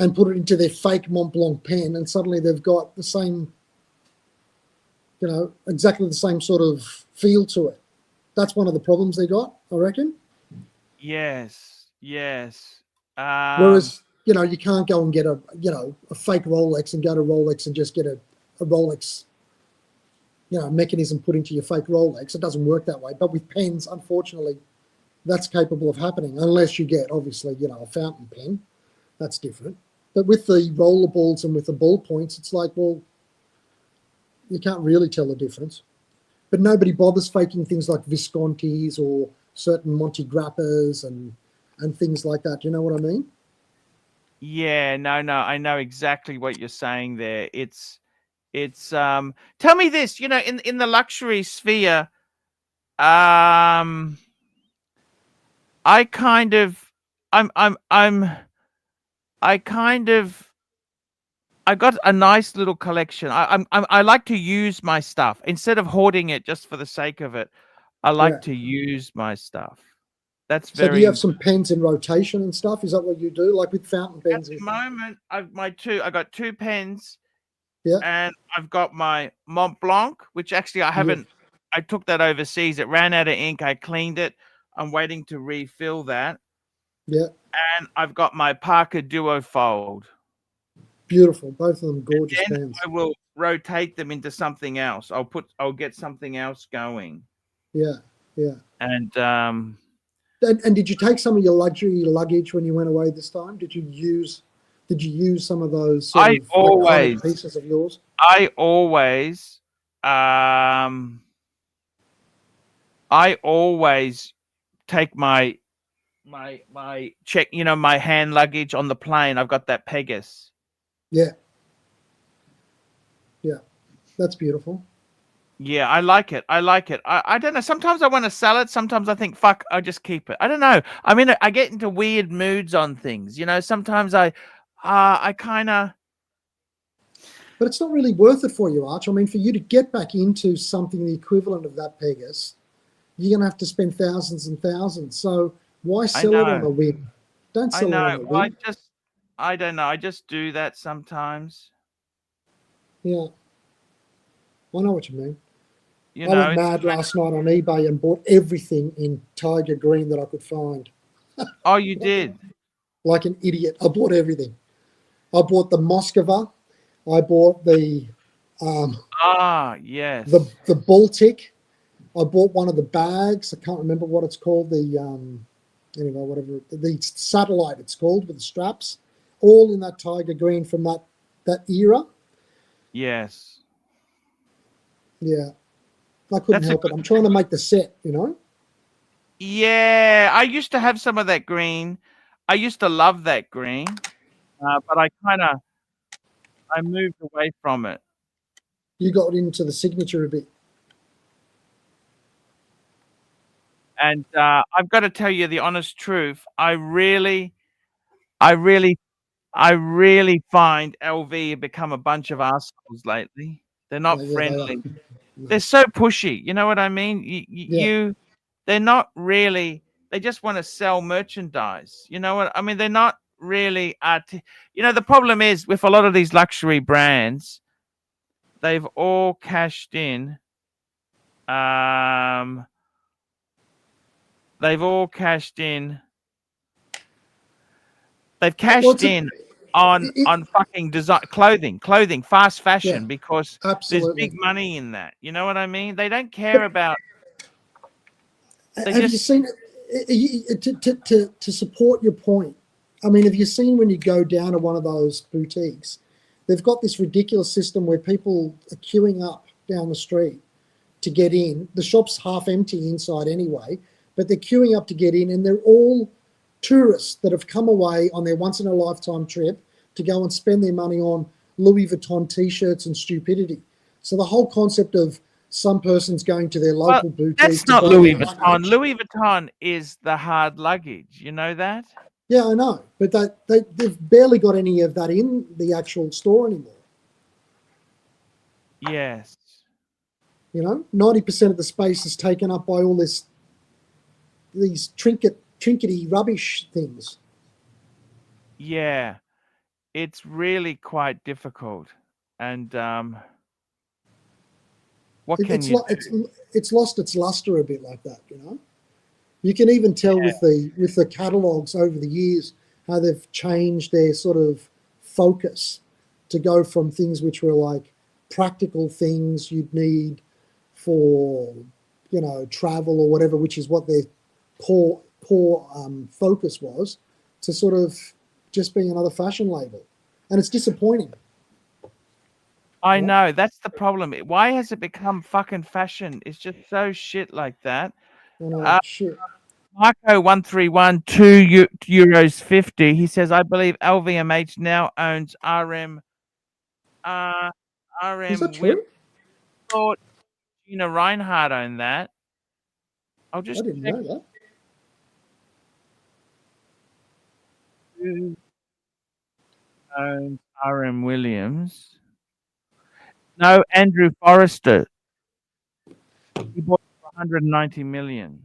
and put it into their fake Mont Blanc pen, and suddenly they've got the same, you know, exactly the same sort of feel to it. That's one of the problems they got, I reckon. Yes. Whereas, you know, you can't go and get a fake Rolex and go to Rolex and just get a Rolex, you know, mechanism put into your fake Rolex. It doesn't work that way. But with pens, unfortunately, that's capable of happening, unless you get, obviously, you know, a fountain pen. That's different. But with the rollerballs and with the ballpoints, it's like, well, you can't really tell the difference. But nobody bothers faking things like Viscontis or certain Monte Grappas and things like that. Do you know what I mean? Yeah, no, I know exactly what you're saying there. It's tell me this, you know, in the luxury sphere, I kind of I got a nice little collection. I like to use my stuff instead of hoarding it just for the sake of it. I like to use my stuff. That's So very do you have some pens in rotation and stuff? Is that what you do, like with fountain pens? At the moment, I got two pens. Yeah. And I've got my Mont Blanc, which actually I haven't. I took that overseas. It ran out of ink. I cleaned it. I'm waiting to refill that. Yeah. And I've got my Parker Duo Fold. Beautiful. Both of them gorgeous pens. I will rotate them into something else. I'll get something else going. Yeah. And did you take some of your luggage when you went away this time? Did you use some of those iconic pieces of yours? I always take my check, you know, my hand luggage on the plane. I've got that Pegasus. Yeah. That's beautiful. Yeah, I like it. I don't know. Sometimes I want to sell it. Sometimes I think, fuck, I'll just keep it. I don't know. I mean, I get into weird moods on things. You know, sometimes I kind of... But it's not really worth it for you, Arch. I mean, for you to get back into something the equivalent of that Pegasus, you're going to have to spend thousands and thousands. So why sell it on a whim? Don't sell it on a whim. I don't know. I just do that sometimes. Yeah. I know what you mean. You I know, went it's mad last night on eBay and bought everything in tiger green that I could find. oh, you did. Like an idiot, I bought everything. I bought the Moskva. I bought the Yes. the Baltic. I bought one of the bags. I can't remember what it's called. The anyway, whatever the satellite it's called with the straps, all in that tiger green from that era. Yes. Yeah, I couldn't That's a help it. I'm trying to make the set, you know. Yeah, I used to have some of that green. I used to love that green, but I moved away from it. You got into the signature a bit. And I've got to tell you the honest truth. I really find LV have become a bunch of assholes lately. They're not Yeah, friendly. they They're so pushy. You know what I mean? Yeah. They're not really. They just want to sell merchandise. You know what I mean? They're not really. You know, the problem is with a lot of these luxury brands, they've all cashed in. They've all cashed in. They've Well, cashed in on fucking clothing, fast fashion, Yeah, because there's absolutely. big money in that. You know what I mean? They don't care about. Have you seen to support your point? I mean, have you seen when you go down to one of those boutiques, they've got this ridiculous system where people are queuing up down the street to get in. The shop's half empty inside anyway, but they're queuing up to get in, and they're all tourists that have come away on their once in a lifetime trip to go and spend their money on Louis Vuitton t-shirts and stupidity. So the whole concept of some person's going to their local boutique. That's not Louis Vuitton. Louis Vuitton is the hard luggage. You know that? Yeah, I know, but they've barely got any of that in the actual store anymore. Yes. You know, 90% of the space is taken up by all these trinkety rubbish things. Yeah, it's really quite difficult, and what can you do? It's lost its luster a bit like that, you know. You can even tell with the catalogs over the years how they've changed their sort of focus to go from things which were like practical things you'd need for, you know, travel or whatever, which is what their core focus was, to sort of just being another fashion label. And it's disappointing. I know, that's the problem. Why has it become fucking fashion? It's just so shit like that. I know, shit. Marco 131 €2 50. He says, I believe LVMH now owns RM. Is that true? Thought Gina Reinhardt owned that. I'll just I didn't know that. Who owns RM Williams? No, Andrew Forrester. He bought it for 190 million.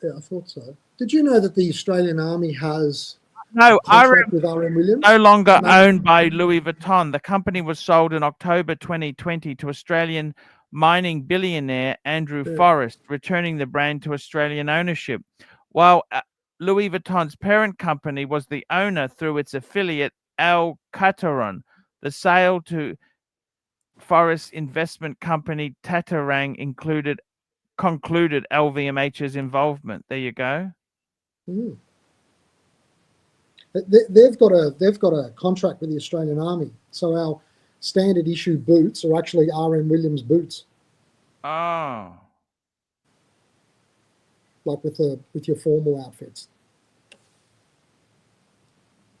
Yeah, I thought so. Did you know that the Australian Army has no contract with RM Williams? No longer owned by Louis Vuitton. The company was sold in October 2020 to Australian mining billionaire Andrew Forrest, returning the brand to Australian ownership. While Louis Vuitton's parent company was the owner through its affiliate Al Qataron, the sale to Forrest's investment company Tattersall concluded LVMH's involvement. There you go. Mm. They've got a contract with the Australian Army, so our standard issue boots are actually RM Williams boots. Oh, like with your formal outfits.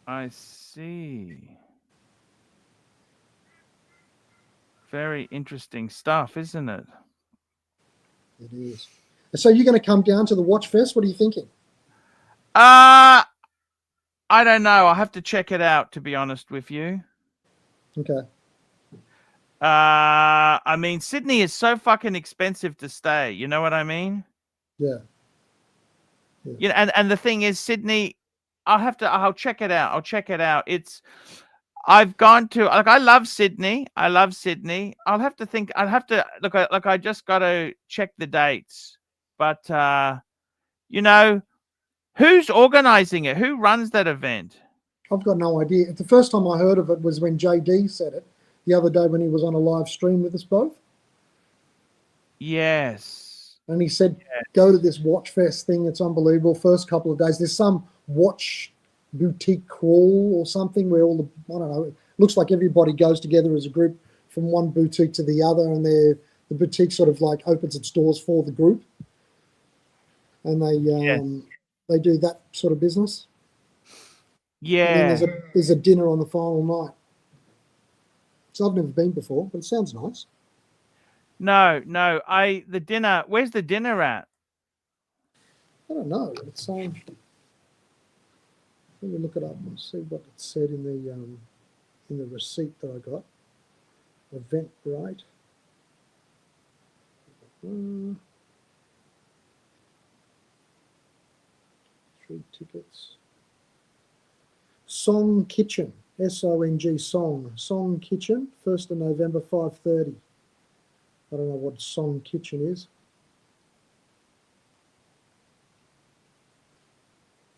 I see. Very interesting stuff, isn't it? It is. So you're going to come down to the Watch Fest? What are you thinking? I don't know. I'll have to check it out, to be honest with you. Okay. I mean, Sydney is so fucking expensive to stay. You know what I mean? Yeah. You know, and the thing is, Sydney, I'll check it out. It's I've gone to, like, I love Sydney. I love Sydney. I'll have to think. I'll have to look. Like, I just got to check the dates. But you know, who's organizing it? Who runs that event? I've got no idea. The first time I heard of it was when JD said it the other day when he was on a live stream with us both. Yes. And he said, go to this watch fest thing. It's unbelievable. First couple of days, there's some watch boutique crawl or something where all the, I don't know, it looks like everybody goes together as a group from one boutique to the other, and the boutique sort of like opens its doors for the group. And they do that sort of business. Yeah. And then there's a dinner on the final night. So I've never been before, but it sounds nice. No. The dinner. Where's the dinner at? I don't know. It's let me look it up and see what it said in the receipt that I got. Eventbrite. 3 tickets. Song Kitchen, SONG Song Kitchen, 1st of November, 5:30. I don't know what Song Kitchen is.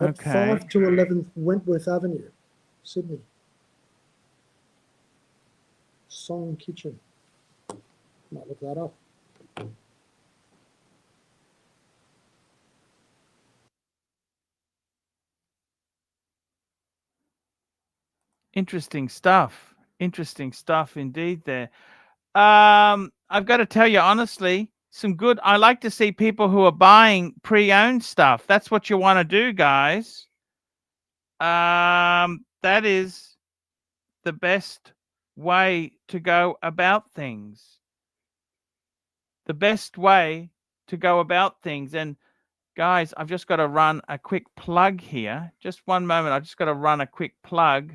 At Okay. 5 to 11th Wentworth Avenue, Sydney. Song Kitchen. Might look that up. Interesting stuff. Interesting stuff indeed there. I've got to tell you honestly, I like to see people who are buying pre-owned stuff. That's what you want to do, guys. That is the best way to go about things. The best way to go about things. And guys, I've just got to run a quick plug here. Just one moment. I've just got to run a quick plug.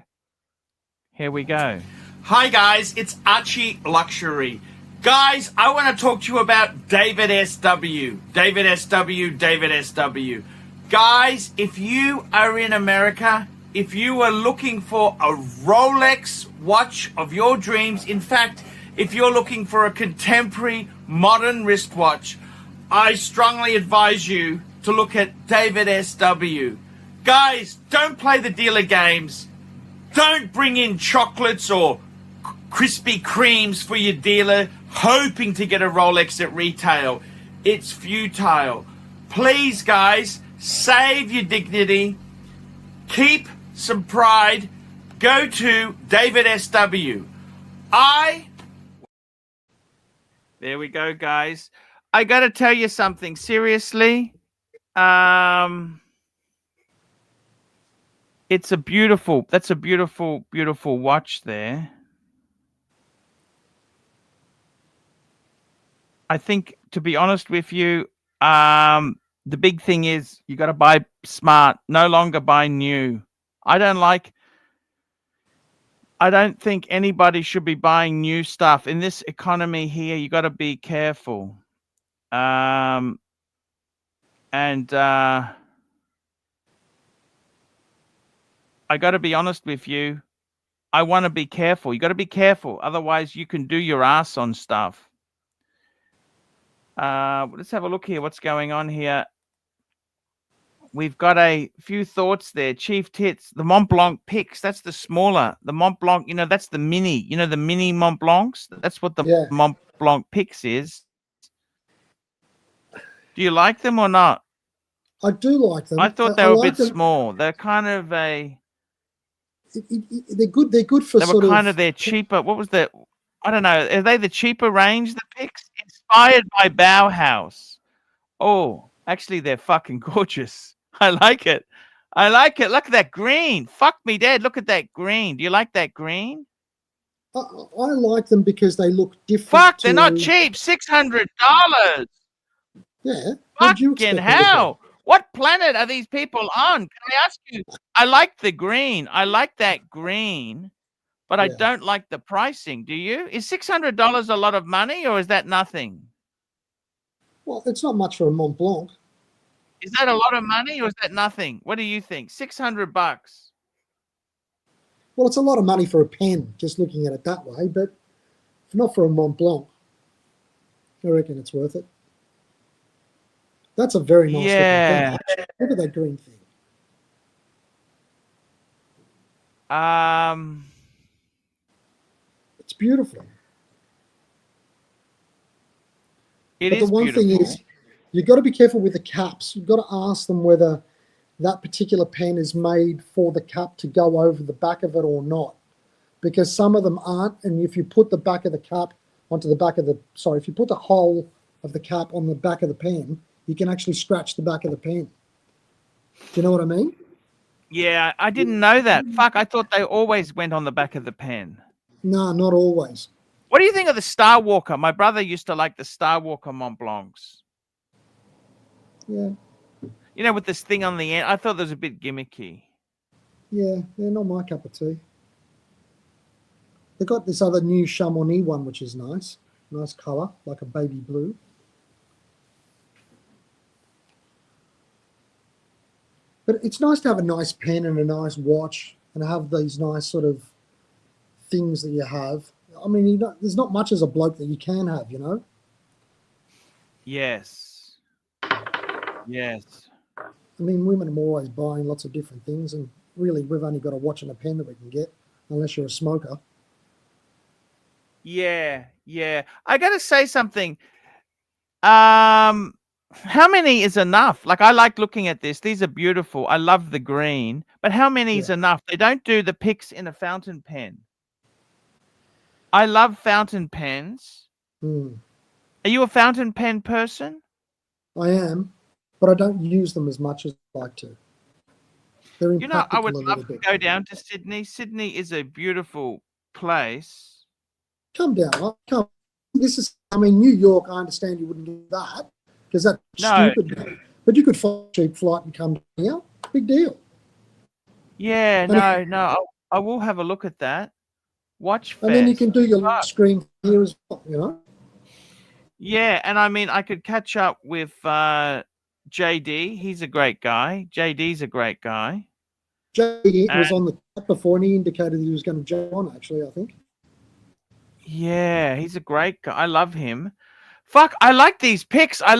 Here we go. Hi guys, it's Archie Luxury. Guys, I want to talk to you about David SW. David SW. Guys, if you are in America, if you are looking for a Rolex watch of your dreams, in fact, if you're looking for a contemporary modern wristwatch, I strongly advise you to look at David SW. Guys, don't play the dealer games. Don't bring in chocolates or Krispy Kremes for your dealer hoping to get a Rolex at retail. It's futile. Please, guys, save your dignity. Keep some pride. Go to David SW. There we go, guys. I got to tell you something. Seriously. That's a beautiful, beautiful watch there. I think, to be honest with you, the big thing is you got to buy smart, no longer buy new. I don't think anybody should be buying new stuff. In this economy here, you got to be careful. I got to be honest with you. I want to be careful. You got to be careful. Otherwise, you can do your ass on stuff. Let's have a look here. What's going on here? We've got a few thoughts there. Chief Tits, the Mont Blanc Pix. That's the smaller. The Mont Blanc, that's the mini. The mini Mont Blancs. That's what the Mont Blanc Pix is. Do you like them or not? I do like them. I thought they were a bit small. They're kind of a... They're good. They're good for sort of... They're cheaper. What was the... I don't know. Are they the cheaper range, the Pix? Inspired by Bauhaus. Oh, actually, they're fucking gorgeous. I like it. Look at that green. Fuck me dead. Look at that green. Do you like that green? I like them because they look different. Fuck, they're not cheap. $600. Yeah. Fucking hell. What planet are these people on? Can I ask you? I like the green. I like that green, but I don't like the pricing. Do you? Is $600 a lot of money or is that nothing? Well, it's not much for a Mont Blanc. Is that a lot of money or is that nothing? What do you think? $600. Well, it's a lot of money for a pen, just looking at it that way, but not for a Mont Blanc. I reckon it's worth it. That's a very nice looking pen. Look at that green thing. It's beautiful. It but is the one beautiful. thing is, you've got to be careful with the caps. You've got to ask them whether that particular pen is made for the cap to go over the back of it or not, because some of them aren't. And if you put the back of the cap onto the back of the, sorry, if you put the hole of the cap on the back of the pen, you can actually scratch the back of the pen. Do you know what I mean? Yeah, I didn't know that. Fuck, I thought they always went on the back of the pen. No, not always. What do you think of the Star Walker? My brother used to like the Star Walker Mont Blancs. Yeah. You know, with this thing on the end. I thought it was a bit gimmicky. Yeah, they're not my cup of tea. They've got this other new Chamonix one, which is nice. Nice colour, like a baby blue. But it's nice to have a nice pen and a nice watch and have these nice sort of things that you have. I mean, you know, there's not much as a bloke that you can have, you know? Yes. Yes. I mean, women are always buying lots of different things, and really we've only got a watch and a pen that we can get, unless you're a smoker. Yeah, yeah. I got to say something. How many is enough? Like, I like looking at this. These are beautiful. I love the green. But how many is enough? They don't do the picks in a fountain pen. I love fountain pens. Hmm. Are you a fountain pen person? I am, but I don't use them as much as I'd like to. They're You know, I impractical would a love little to bit. go down to Sydney. Sydney is a beautiful place. Come down. This is, I mean, New York, I understand you wouldn't do that because that's No. stupid. But you could find a cheap flight and come down here. Big deal. Yeah, And no. I will have a look at that. Watch Fest. And then you can do your screen here as well, you know? Yeah, and I mean, I could catch up with JD. He's a great guy. JD's a great guy. JD was on the chat before, and he indicated he was going to jump on, actually, I think. Yeah, he's a great guy. I love him. Fuck, I like these pics. I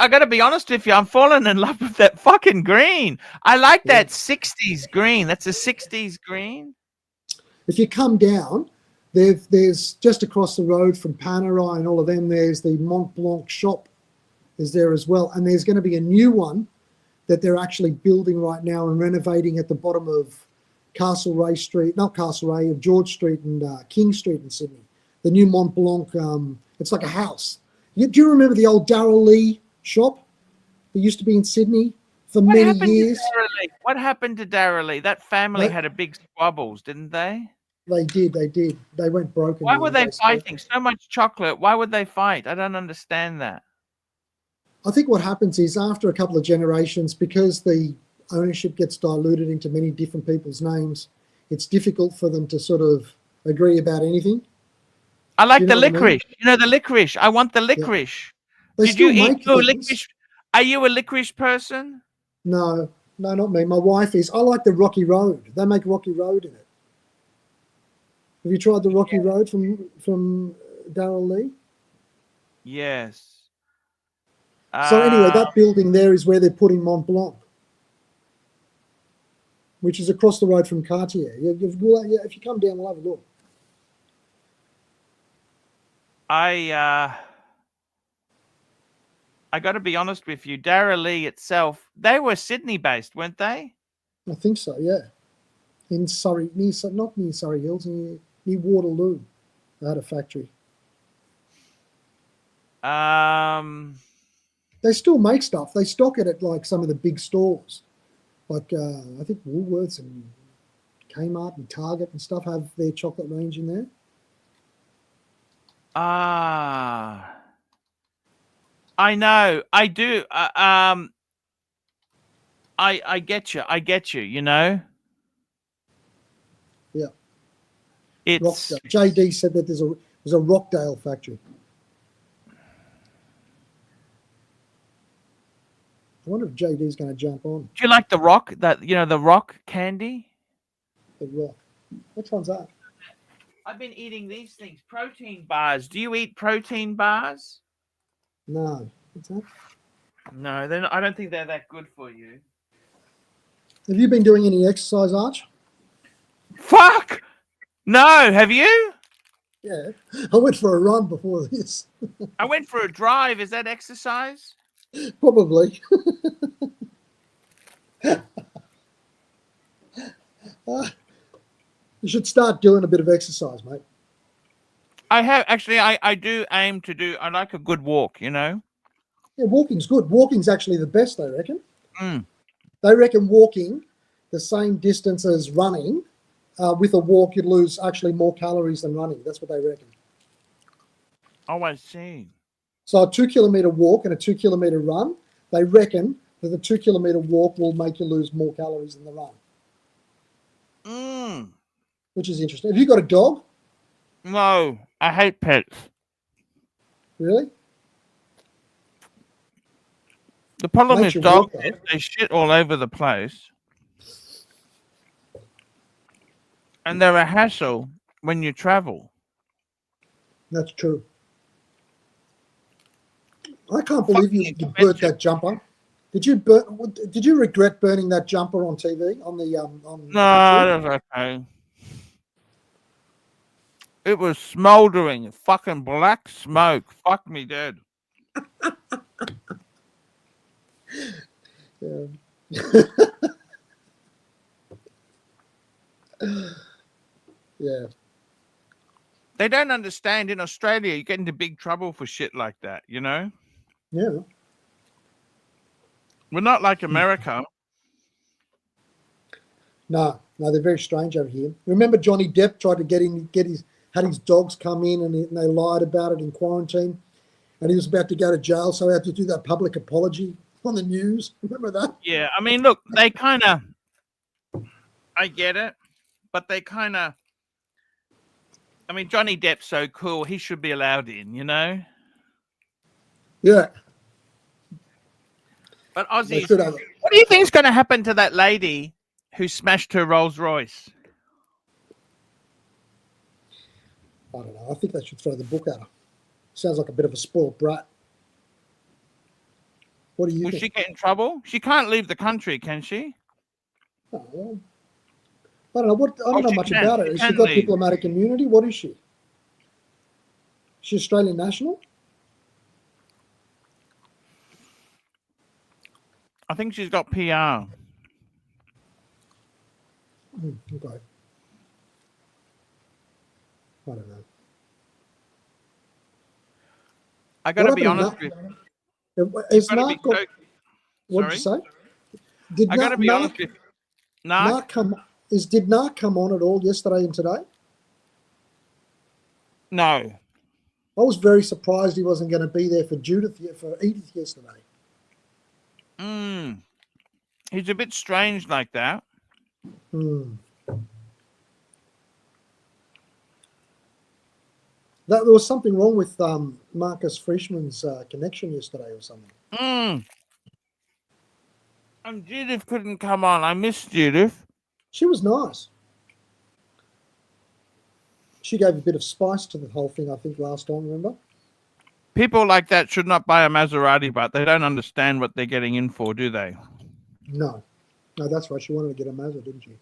got to be honest with you. I'm falling in love with that fucking green. I like that 60s green. That's a 60s green. If you come down, there's just across the road from Panerai and all of them, there's the Mont Blanc shop is there as well. And there's going to be a new one that they're actually building right now and renovating at the bottom of Castlereagh Street, not Castlereagh, of George Street and King Street in Sydney. The new Mont Blanc, it's like a house. Do you remember the old Darrell Lee shop that used to be in Sydney for many years? What happened to Darrell Lee? That family had a big squabbles, didn't they? They did. They went broken. Why were they fighting? So much chocolate. Why would they fight? I don't understand that. I think what happens is after a couple of generations, because the ownership gets diluted into many different people's names, it's difficult for them to sort of agree about anything. I like the licorice. You know, the licorice. I want the licorice. They Did you still eat make your things. licorice? Are you a licorice person? No, not me. My wife is. I like the Rocky Road. They make Rocky Road in it. Have you tried the Rocky Road from Darrell Lee? Yes. So anyway, that building there is where they're putting Mont Blanc, which is across the road from Cartier. If you come down, we'll have a look. I got to be honest with you. Darrell Lee itself, they were Sydney-based, weren't they? I think so, yeah. In Surrey, not near Surrey Hills, near Waterloo, they had a factory. They still make stuff. They stock it at like some of the big stores, like I think Woolworths and Kmart and Target and stuff have their chocolate range in there. I know. I do. I get you. I get you. You know. Yeah. It's Rockdale. JD said that there's a Rockdale factory. I wonder if JD's going to jump on. Do you like the rock? The rock candy? The rock. Which one's that? I've been eating these things, protein bars. Do you eat protein bars? No. What's that? No, then I don't think they're that good for you. Have you been doing any exercise, Arch? Fuck! No, have you? Yeah. I went for a run before this. I went for a drive. Is that exercise? Probably. You should start doing a bit of exercise, mate. I have actually. I do aim to do. I like a good walk. You know. Yeah, walking's good. Walking's actually the best, they reckon. Mm. They reckon walking the same distance as running, with a walk, you'd lose actually more calories than running. That's what they reckon. Oh, I see. So a 2 kilometre walk and a 2 kilometre run, they reckon that the 2 kilometre walk will make you lose more calories than the run. Mm. Which is interesting. Have you got a dog? No, I hate pets. Really? The problem Makes is you walk, dogs, though. they shit all over the place. And they're a hassle when you travel. That's true. I can't believe you burnt that jumper. Did you regret burning that jumper on TV on the on? No, that's okay. It was smoldering, fucking black smoke. Fuck me dead. Yeah. Yeah. They don't understand in Australia, you get into big trouble for shit like that, you know? Yeah. We're not like America. No, they're very strange over here. Remember Johnny Depp tried to had his dogs come in and they lied about it in quarantine, and he was about to go to jail, so he had to do that public apology on the news. Remember that? Yeah, I mean, look, they kind of, I get it, but they kind of, I mean, Johnny Depp's so cool, he should be allowed in, you know? Yeah. But They Aussies, should have. what do you think's going to happen to that lady who smashed her Rolls Royce? I don't know. I think they should throw the book at her. Sounds like a bit of a spoiled brat. What do you Will think? she get in trouble? She can't leave the country, can she? Oh, well, I don't know. I don't know she much can. about her. She Has she can got leave. diplomatic immunity? What is she? Is she Australian national? I think she's got PR. Okay. I don't know. I got to What be happened honest to with Narc? Is gotta be Narc got, so- what did you say? Did I got to be honest Narc, with Narc? did Narc come on at all yesterday and today? No. I was very surprised he wasn't going to be there for Edith yesterday. He's a bit strange like that. There was something wrong with Marcus Frischman's connection yesterday or something. And Judith couldn't come on. I miss Judith. She was nice. She gave a bit of spice to the whole thing, I think, last time, remember? People like that should not buy a Maserati, but they don't understand what they're getting in for, do they? No. No, that's right. She wanted to get a Mazda, didn't she?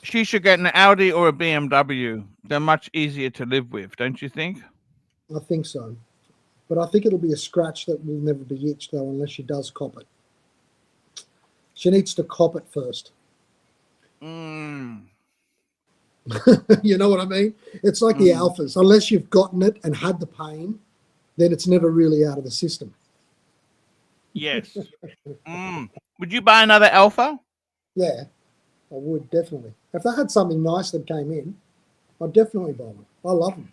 She should get an Audi or a BMW. They're much easier to live with, don't you think? I think so. But I think it'll be a scratch that will never be itched, though, unless she does cop it. She needs to cop it first. You know what I mean? It's like the Alphas. Unless you've gotten it and had the pain, then it's never really out of the system. Yes. Would you buy another Alpha? Yeah, I would, definitely. If they had something nice that came in, I'd definitely buy one. I love them.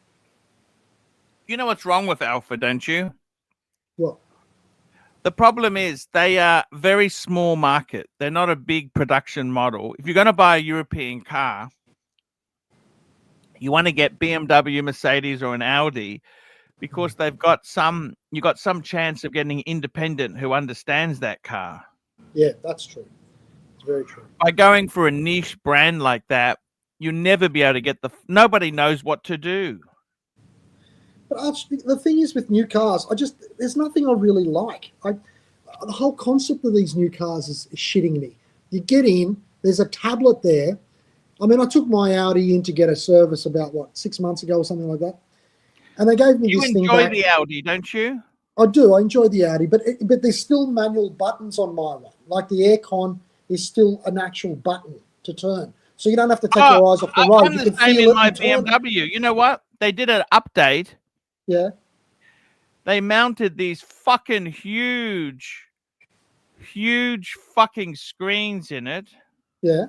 You know what's wrong with Alpha, don't you? What? The problem is they are very small market. They're not a big production model. If you're going to buy a European car, you want to get BMW, Mercedes, or an Audi because you got some chance of getting independent who understands that car. Yeah, that's true. very true. By going for a niche brand like that, you'll never be able to get nobody knows what to do. But the thing is with new cars, there's nothing I really like. The whole concept of these new cars is shitting me. You get in, there's a tablet there. I mean, I took my Audi in to get a service about, 6 months ago or something like that. And they gave me this thing back. You enjoy the Audi, don't you? I do. I enjoy the Audi, but there's still manual buttons on my one. Like the aircon is still an actual button to turn. So you don't have to take your eyes off the road. I'm the same in my BMW. You know what? They did an update. Yeah. They mounted these fucking huge fucking screens in it. Yeah.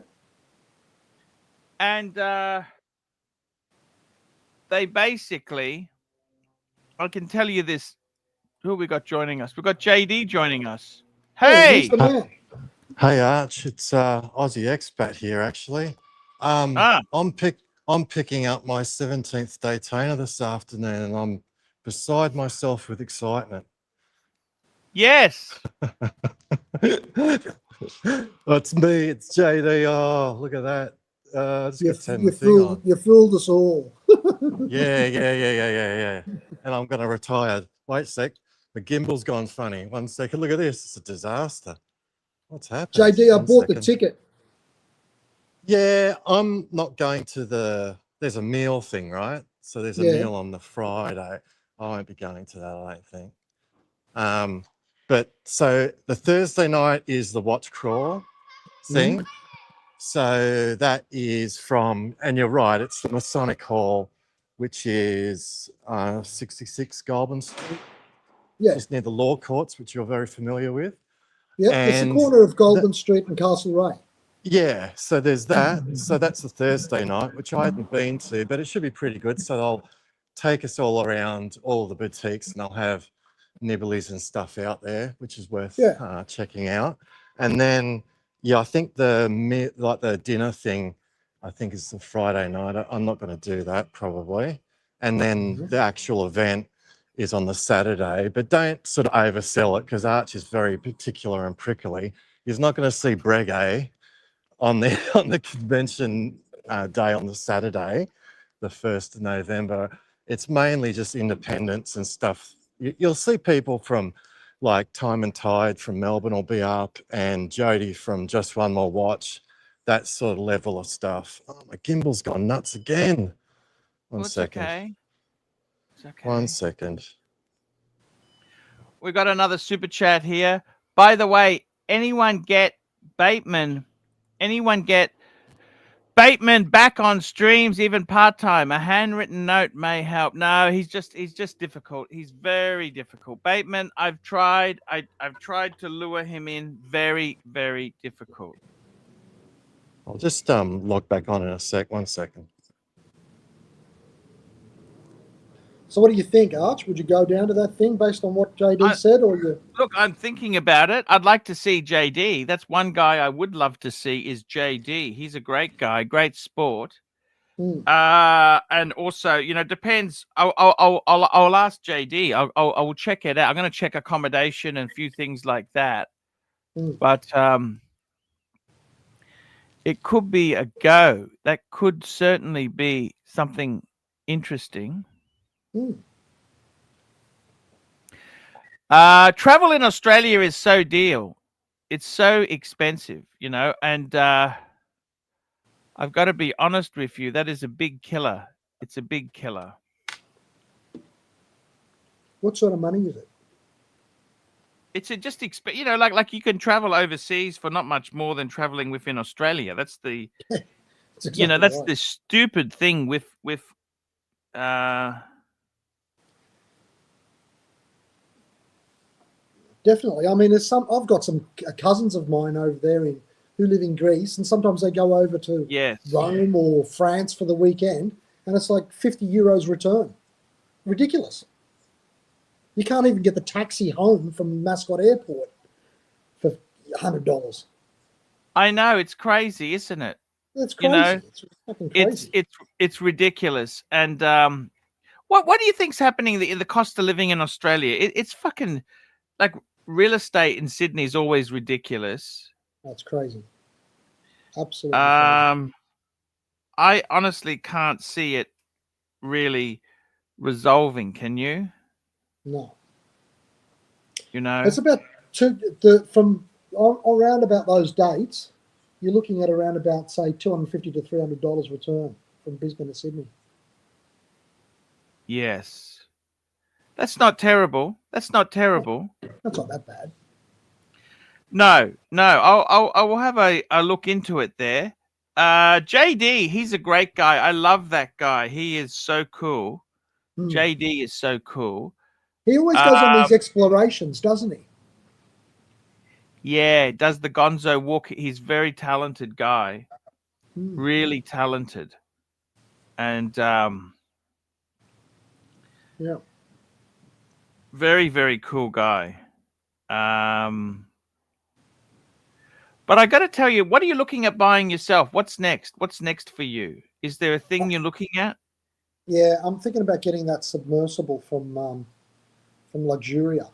And they basically, I can tell you this. Who have we got joining us? We've got JD joining us. Hey! Who's the man? Hey Arch, it's Aussie expat here actually. I'm picking up my 17th Daytona this afternoon and I'm beside myself with excitement. Yes. It's me, it's JD. Oh, look at that. You fooled us all. Yeah. And I'm going to retire. Wait a sec. The gimbal's gone funny. 1 second. Look at this. It's a disaster. What's happened? JD, I bought the ticket. Yeah, I'm not going to there's a meal thing, right? So there's a meal on the Friday. I won't be going to that, I don't think. But so the Thursday night is the watch crawl thing. So that is and you're right, it's the Masonic Hall, which is 66 Goulburn Street. Yeah. Just near the law courts, which you're very familiar with. Yeah, it's the corner of Goulburn Street and Castlereagh. Yeah, so there's that. So that's the Thursday night, which I hadn't been to, but it should be pretty good. So they'll take us all around all the boutiques and they'll have nibblies and stuff out there, which is worth checking out. And then, I think the dinner thing, I think is the Friday night. I'm not going to do that probably. And then the actual event is on the Saturday, but don't sort of oversell it because Arch is very particular and prickly. He's not going to see Breguet on the convention day on the Saturday, the 1st of November. It's mainly just independents and stuff. You'll see people from like Time and Tide from Melbourne will be up and Jody from Just One More Watch, that sort of level of stuff. Oh, my gimbal's gone nuts again. One second. Okay. It's okay. 1 second. We got another super chat here. By the way, anyone get Bateman back on streams, even part-time? A handwritten note may help. No, he's just difficult. He's very difficult. Bateman, I've tried to lure him in. Very, very difficult. I'll just log back on in a sec. 1 second. So what do you think, Arch? Would you go down to that thing based on what JD said, or you? Look, I'm thinking about it. I'd like to see JD. That's one guy I would love to see is JD. He's a great guy, great sport. And also, depends. I'll ask JD. I will check it out. I'm going to check accommodation and a few things like that. But it could be a go. That could certainly be something interesting. Travel in Australia is so deal. It's so expensive, and I've got to be honest with you. That is a big killer. It's a big killer. What sort of money is it? It's just like you can travel overseas for not much more than traveling within Australia. That's the, that's the stupid thing with Definitely. I mean, I've got some cousins of mine over there who live in Greece, and sometimes they go over to Rome or France for the weekend, and it's like €50 return. Ridiculous. You can't even get the taxi home from Mascot Airport for $100. I know, it's crazy, isn't it? It's crazy. It's fucking crazy. It's ridiculous. And what do you think's happening in the cost of living in Australia? It's fucking like real estate in Sydney is always ridiculous. That's crazy. Absolutely. crazy. I honestly can't see it really resolving. Can you? No. You know? It's about around about those dates, you're looking at around about, say, $250 to $300 return from Brisbane to Sydney. Yes. That's not terrible. That's not terrible. That's not that bad. No. I will have a look into it there. JD, he's a great guy. I love that guy. He is so cool. JD is so cool. He always goes on these explorations, doesn't he? Yeah, does the Gonzo walk. He's very talented guy. Really talented. And yeah. Very, very cool guy. But I got to tell you, what are you looking at buying yourself? What's next? What's next for you? Is there a thing you're looking at? Yeah, I'm thinking about getting that submersible from Luxuria.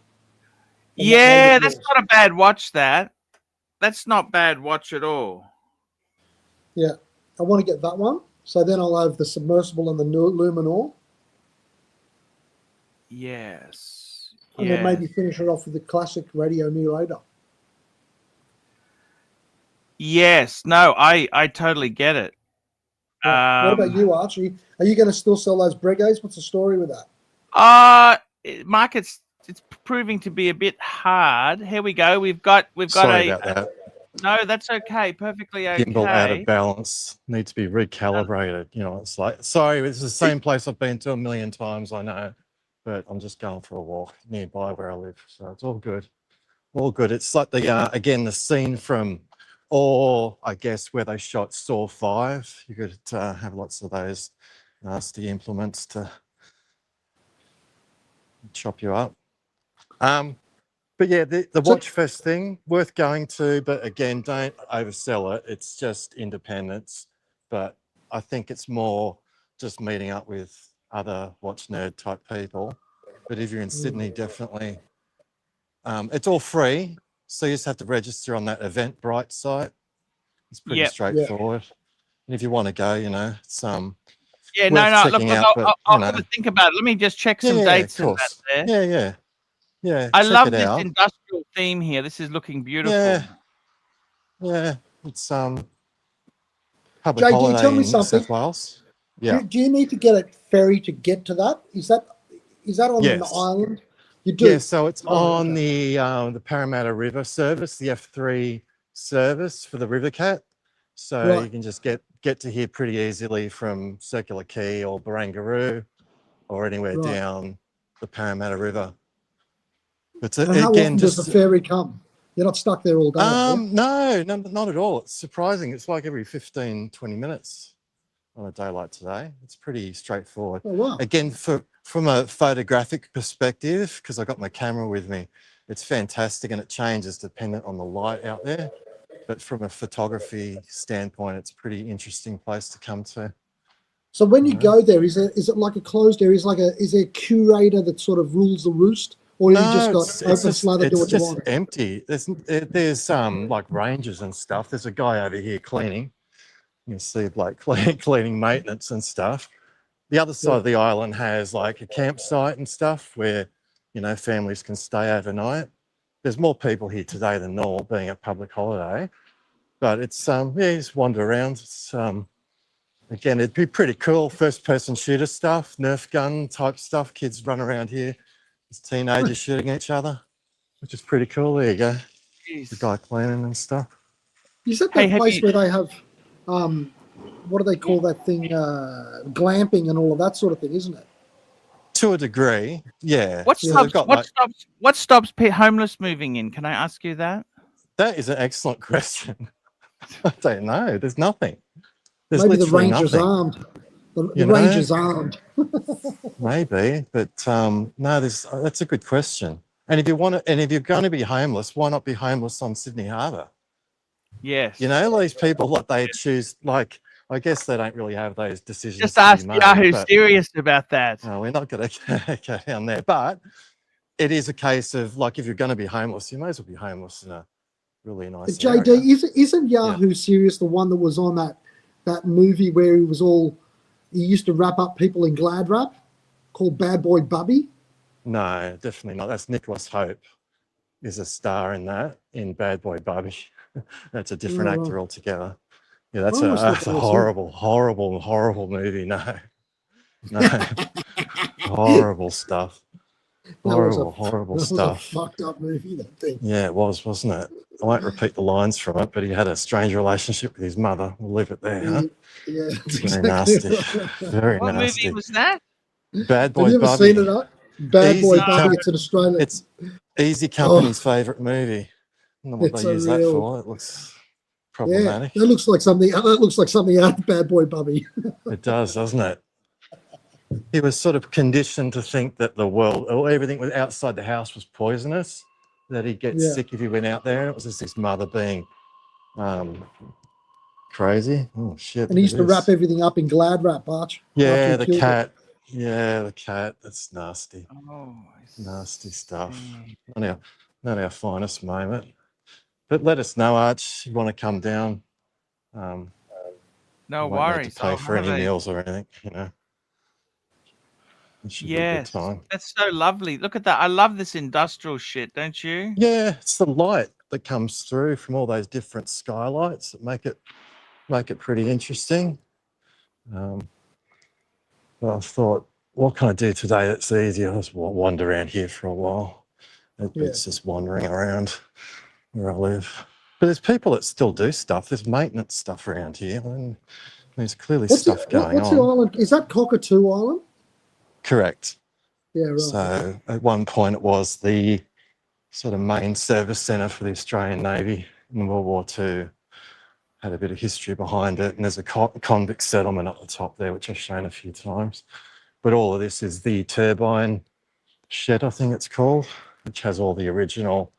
Yeah, that's not a bad watch. That's not bad watch at all. Yeah, I want to get that one. So then I'll have the submersible and the Luminor. Yes. And then maybe finish it off with the classic Radio Me later. Yes. No, I totally get it. What about you, Archie? Are you going to still sell those Breguets? What's the story with that? Market's it's proving to be a bit hard. Here we go. We've got Sorry about that. No, that's okay. Perfectly okay. Gimbal out of balance, needs to be recalibrated. You know, it's like, sorry, it's the same place I've been to a million times, I know, but I'm just going for a walk nearby where I live, so it's all good. All good. It's like the again, the scene from, or I guess where they shot Saw 5. You could have lots of those nasty implements to chop you up. But yeah, the Watch Fest thing, worth going to, but again, don't oversell it. It's just independence. But I think it's more just meeting up with other watch nerd type people. But if you're in Sydney, definitely. It's all free. So you just have to register on that Eventbrite site. It's pretty straightforward. And if you want to go, you know, it's look, I'll have a think about it. Let me just check some dates in that there. Yeah, I love this industrial theme here. This is looking beautiful. Yeah. It's public Jay, holiday can you tell me in something? New South Wales. Yeah. Do you need to get a ferry to get to that? Is that on an island? You do. Yeah, so it's on the Parramatta River service, the F3 service for the River Cat. So you can just get to here pretty easily from Circular Quay or Barangaroo or anywhere down the Parramatta River. But and how often does the ferry come? You're not stuck there all day. No, not at all. It's surprising. It's like every 15, 20 minutes on a day like today. It's pretty straightforward. Oh, wow. Again, from a photographic perspective, because I got my camera with me, it's fantastic and it changes dependent on the light out there. But from a photography standpoint, it's a pretty interesting place to come to. So when you go there, is it like a closed area? Is there a curator that sort of rules the roost? Or you just got open slather, do what you want? It's just empty. There's like ranges and stuff. There's a guy over here cleaning. You see like cleaning maintenance and stuff. The other side of the island has like a campsite and stuff where, you know, families can stay overnight. There's more people here today than normal, being a public holiday. But it's just wander around. It's again, it'd be pretty cool. First person shooter stuff, Nerf gun type stuff. Kids run around here. There's teenagers shooting each other, which is pretty cool. There you go. Jeez. The guy cleaning and stuff. Is that that place where they have, what do they call that thing? Glamping and all of that sort of thing, isn't it? To a degree, yeah. What stops homeless moving in? Can I ask you that? That is an excellent question. I don't know. There's nothing. There's maybe the literally ranger's nothing. armed. The ranger's armed. Maybe, but no, that's a good question. And if you're going to be homeless, why not be homeless on Sydney Harbour? Yes. You know, these people, like they choose, like I guess they don't really have those decisions. Just ask Yahoo serious about that. No, we're not going to go down there. But it is a case of like, if you're going to be homeless, you may as well be homeless in a really nice JD, area. isn't Yahoo Serious the one that was on that movie where he used to wrap up people in Glad wrap called Bad Boy Bubby? No, definitely not. That's Nicholas Hope is a star in that, in Bad Boy Bubby. That's a different Oh, actor altogether. Yeah, that's I always thought that's that a was horrible movie. No, no, him. horrible stuff. That was Horrible a stuff. fucked up movie, that thing. Yeah, it was, wasn't it? I won't repeat the lines from it, but he had a strange relationship with his mother. We'll leave it there, huh? Yeah, that's Very exactly nasty. right. Very What movie nasty. was that? Bad Have Boy you ever Bubby. seen it? Bad Boy Easy Bubby. Com- It's an Australian. It's Easy Company's favourite movie. I don't know what It's they a use that real. for. It looks Yeah, problematic. that looks like something. That looks like something out of Bad Boy Bubby. It does, doesn't it? He was sort of conditioned to think that the world or everything was outside the house was poisonous, that he'd get Yeah. sick if he went out there. It was just his mother being crazy. Oh shit. And he used to wrap it. everything up in Glad wrap, Arch. Yeah, after the he killed it. cat. Yeah, the cat. That's nasty. Oh, Nasty stuff. see. Not our finest moment. But let us know, Arch, you want to come down. No you won't need worries. to pay I'll for have any a- meals or anything, you know. It should be a good Yes, time. that's so lovely. Look at that. I love this industrial shit, don't you? Yeah, it's the light that comes through from all those different skylights that make it pretty interesting. Well, I thought, what can I do today that's easy? I'll just wander around here for a while. It's just wandering around where I live. But there's people that still do stuff. There's maintenance stuff around here. And there's clearly stuff going what's on. the island? Is that Cockatoo Island? Correct. Yeah, right. So at one point it was the sort of main service centre for the Australian Navy in World War II. Had a bit of history behind it, and there's a convict settlement up the top there, which I've shown a few times. But all of this is the turbine shed, I think it's called, which has all the original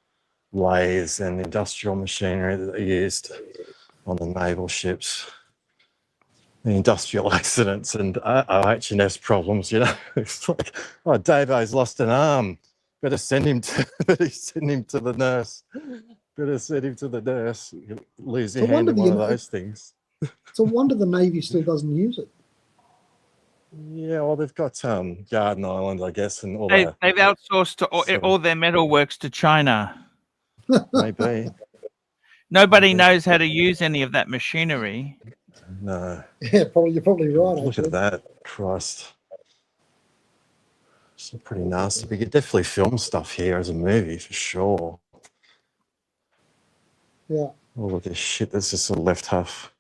lathes and industrial machinery that they used on the naval ships. The industrial accidents and OH&S problems, you know. It's like, oh, Davo's lost an arm. Better send him to the nurse. Better send him to the nurse. You lose your hand in one of those things. It's a wonder the Navy still doesn't use it. Yeah, well, they've got Garden Island, I guess, and all They've that. outsourced to all their metalworks to China. Maybe. Nobody knows how to use any of that machinery. No. Yeah, you're probably right. Look actually. at that. Christ. It's pretty nasty. We could definitely film stuff here as a movie for sure. Yeah. All of this shit that's just sort of left half,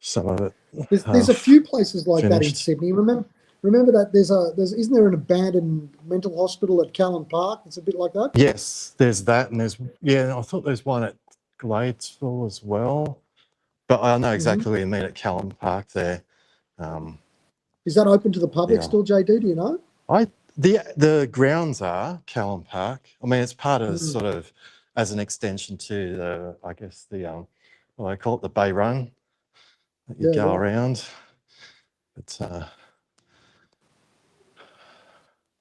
some of it. There's a few places like that in finished. Sydney. Remember that isn't there an abandoned mental hospital at Callan Park? It's a bit like that. Yes, there's that, and I thought there's one at Gladesville as well. But I know exactly what you mean at Callan Park there. Is that open to the public Yeah. still, JD? Do you know? The grounds are Callan Park. I mean, it's part of sort of as an extension to the, I guess the what I call it, the Bay Run that you go around. But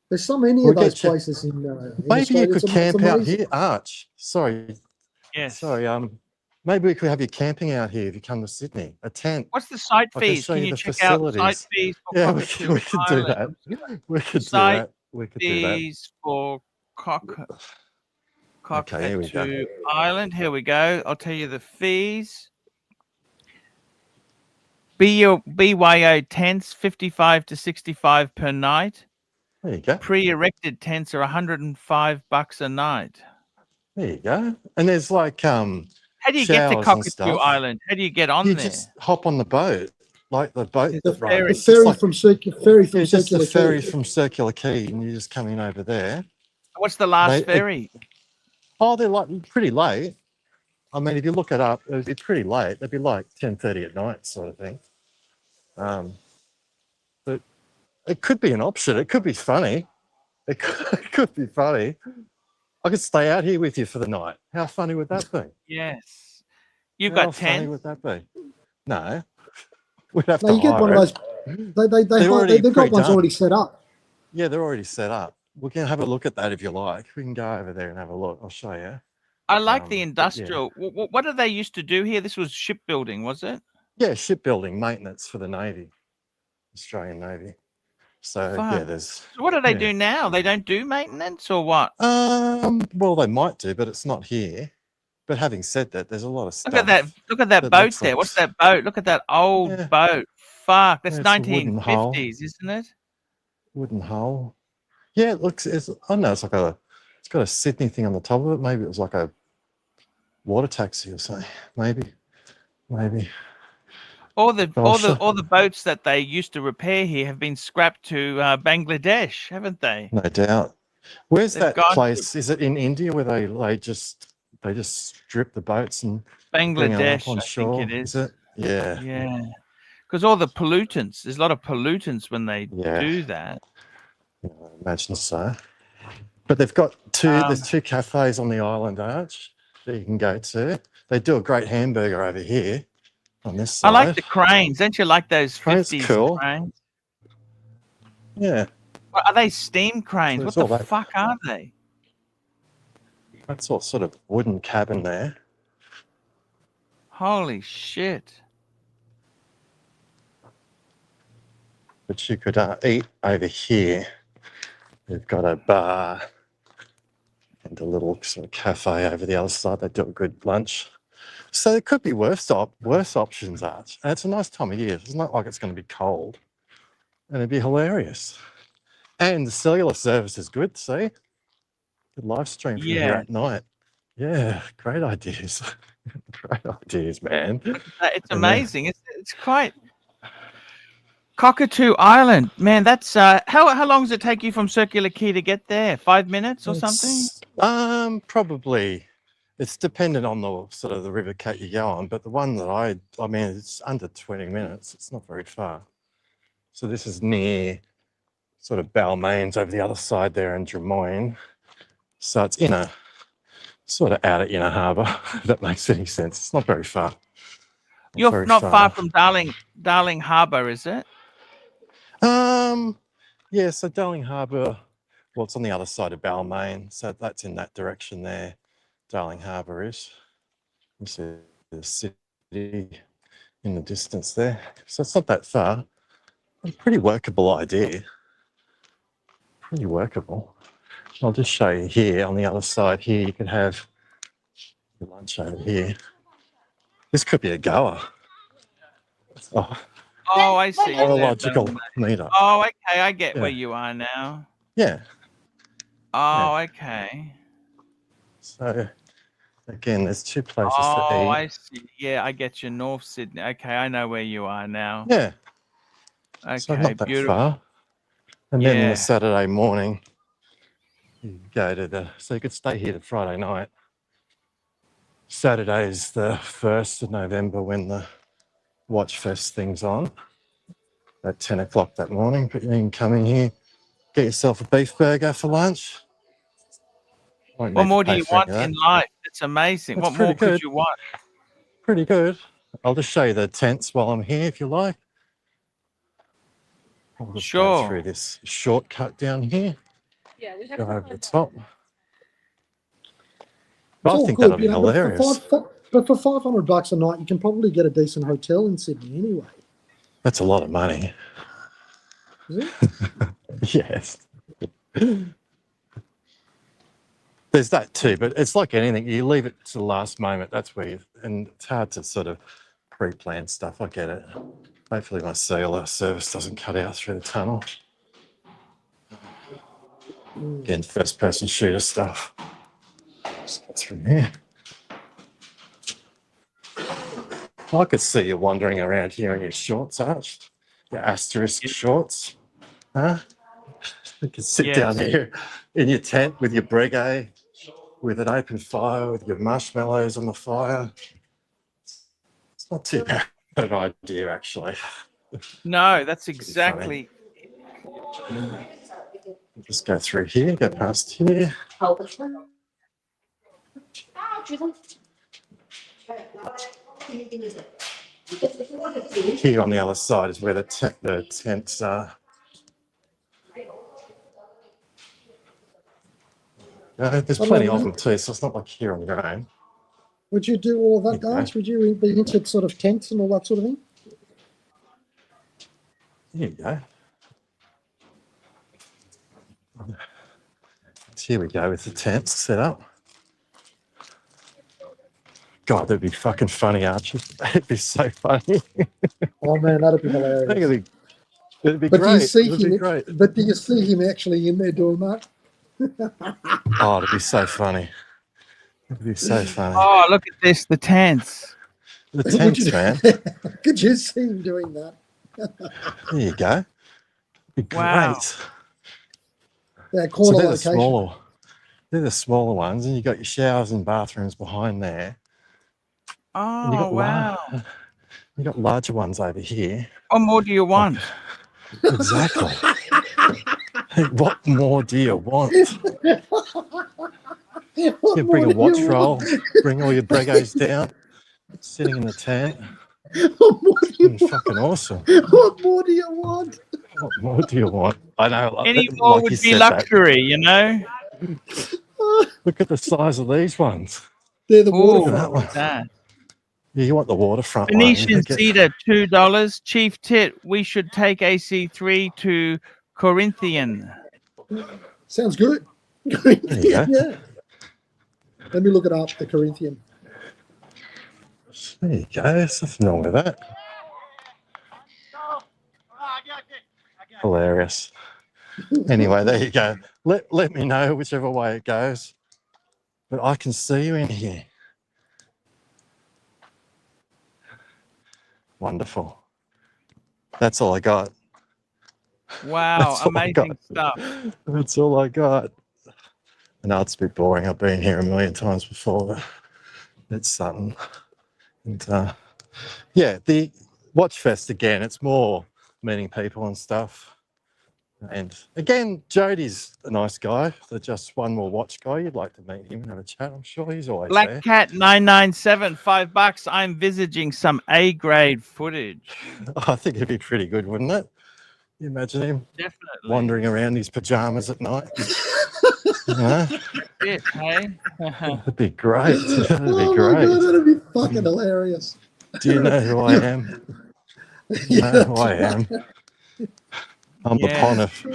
there's so many of those places in. Maybe Australia. you could camp out here, Arch. Sorry. Yes. Sorry. Maybe we could have you camping out here if you come to Sydney. A tent. What's the site I can fees? show Can you you the check out facilities. site fees for Yeah, we Cockatoo could do that. Island? We could do Site that. We could do that. fees for Okay, here we go. Cockatoo Island. Here we go. I'll tell you the fees. BYO tents, 55 to 65 per night. There you go. Pre-erected tents are $105 a night. There you go. And there's like How do you get to showers and Cockatoo stuff. Island? How do you get on You there? just hop on the boat, like the boat There's that a ferry. runs. The ferry It's from Circular just the Quay. ferry from Circular Quay, and you just come in over there. What's the last ferry? They're like pretty late. I mean, if you look it up, it's pretty late. They'd be like 10:30 at night, sort of thing. But it could be an option. It could be funny. It could be funny. I could stay out here with you for the night. How funny would that be? Yes. You've How got funny 10. would that be? No. We'd have No, to you get one hire of it. those. They've got ones already set up. Yeah, they're already set up. We can have a look at that if you like. We can go over there and have a look. I'll show you. I like the But yeah. industrial. What did they used to do here? This was shipbuilding, was it? Yeah, shipbuilding maintenance for the Navy, Australian Navy. So yeah, Fuck. there's. So what do they Yeah. do now? They don't do maintenance or what? Well, they might do, but it's not here. But having said that, there's a lot of stuff. Look at that! Look at that that boat looks there. like What's that boat? Look at that old Yeah. boat. Fuck, that's Yeah, it's a wooden hull. 1950s, isn't it? Wooden hull. Yeah, it looks. I don't know. It's got a Sydney thing on the top of it. Maybe it was like a water taxi or something. Maybe. All the boats that they used to repair here have been scrapped to Bangladesh, haven't they? No doubt. Where's They've that gone to place? Is it in India where they just strip the boats and bring them up Bangladesh, on I shore? think it is. Is it? Yeah. Yeah. Because all the pollutants, there's a lot of pollutants when they Yeah. do that. Yeah, I imagine so. But they've got there's two cafes on the island, Arch, that you can go to. They do a great hamburger over here on this side. I like the cranes. Don't you like those Cranes 50s cool. cranes? Yeah. Are they steam cranes? There's What all the that. fuck are they? That's all sort of wooden cabin there. Holy shit. But you could eat over here. They've got a bar and a little sort of cafe over the other side. They do a good lunch. So there could be worse options, Arch. And it's a nice time of year. It's not like it's going to be cold. And it'd be hilarious. And the cellular service is good, see? Good live stream from here at night. Yeah, great ideas. Great ideas, man. It's amazing. It's quite... Cockatoo Island, man. That's how long does it take you from Circular Quay to get there? 5 minutes or something? Probably. It's dependent on the sort of the river cat you go on, but the one that I mean, it's under 20 minutes. It's not very far. So this is near sort of Balmain's over the other side there in Drummoyne. So it's sort of out at Inner Harbour, if that makes any sense. It's not very far. You're not far from Darling Harbour, is it? Yeah, so Darling Harbour, well, it's on the other side of Balmain, so that's in that direction there. Darling Harbour is. You see the city in the distance there. So it's not that far. A pretty workable idea. Pretty workable. I'll just show you here on the other side here. You could have your lunch over here. This could be a goer. Oh, I see. Horological meter. Oh, okay. I get where you are now. Yeah. Oh, okay. So, again, there's two places to eat. Oh, I see. Yeah, I get you. North Sydney. Okay, I know where you are now. Yeah. Okay, So not that beautiful. far. And then on the Saturday morning, you go to so you could stay here to Friday night. Saturday is the 1st of November when the Watch Fest thing's on at 10 o'clock that morning. But you can come in here, get yourself a beef burger for lunch. What more do you want in life? It's amazing. What more could you want? Pretty good. I'll just show you the tents while I'm here if you like. I'll just go through this shortcut down here. Yeah, we have go over the top. I think that'll be hilarious. But for $500 a night, you can probably get a decent hotel in Sydney anyway. That's a lot of money. Is it? Yes. There's that too, but it's like anything. You leave it to the last moment. That's where and it's hard to sort of pre-plan stuff. I get it. Hopefully my cellular service doesn't cut out through the tunnel. Again, first-person shooter stuff. Just get through here. I could see you wandering around here in your shorts, Arch. Your asterisk shorts. Huh? You can sit down here in your tent with your Breguet, with an open fire, with your marshmallows on the fire. It's not too bad an idea, actually. No, that's exactly. Just go through here, go past here. Here on the other side is where the tents are. There's don't plenty know. of them too, so it's not like here on your own. Would you do all of that, Okay. Darch? Would you be into sort of tents and all that sort of thing? Here you go. Here we go with the tents set up. God, that'd be fucking funny, Archie. It'd be so funny. Oh man, that'd be I think hilarious. it'd be But do you great. see It'd be him? great. But do you see him actually in there doing that? Oh, it'd be so funny. It'd be so funny. Oh, look at this, the tents. The Would tents, you- man. Could you see him doing that? There you go. It'd be Wow. great. That So corner they're the location. smaller. They're the smaller ones, and you got your showers and bathrooms behind there. And you Oh, got wow. you got larger ones over here. What more do you want? Exactly. What more do you want? What You more bring a do you watch want? roll, bring all your bregos down, sitting in the tent. What more do you Mm, want? fucking awesome. What more do you want? What more do you want? I know. Any more like you would be said that. luxury, you know? Look at the size of these ones. They're the Ooh, waterfront that one. what's that? Yeah, you want the waterfront one. Venetian Look at- cedar, $2. Chief Tit, we should take AC3 to Corinthian. Sounds good. you go. Yeah. Let me look it up, the Corinthian. There you go. There's nothing wrong with that. Hilarious. Anyway, there you go. Let me know whichever way it goes. But I can see you in here. Wonderful. That's all I got. Wow, That's all I amazing got. stuff. That's all I got. I know it's a bit boring. I've been here a million times before, but it's something. And yeah, the Watch Fest again, it's more meeting people and stuff. And again, Jody's a nice guy. There's just one more watch guy. You'd like to meet him and have a chat. I'm sure he's always Black there. Cat 997, $5. I'm visaging some A-grade footage. I think it'd be pretty good, wouldn't it? You imagine him Definitely. wandering around in his pajamas at night. You know? Shit, hey? That'd be great. That'd be Oh my great. god, that'd be fucking hilarious. Do you know who I am? You know who I am. I'm the Yeah. Pontiff.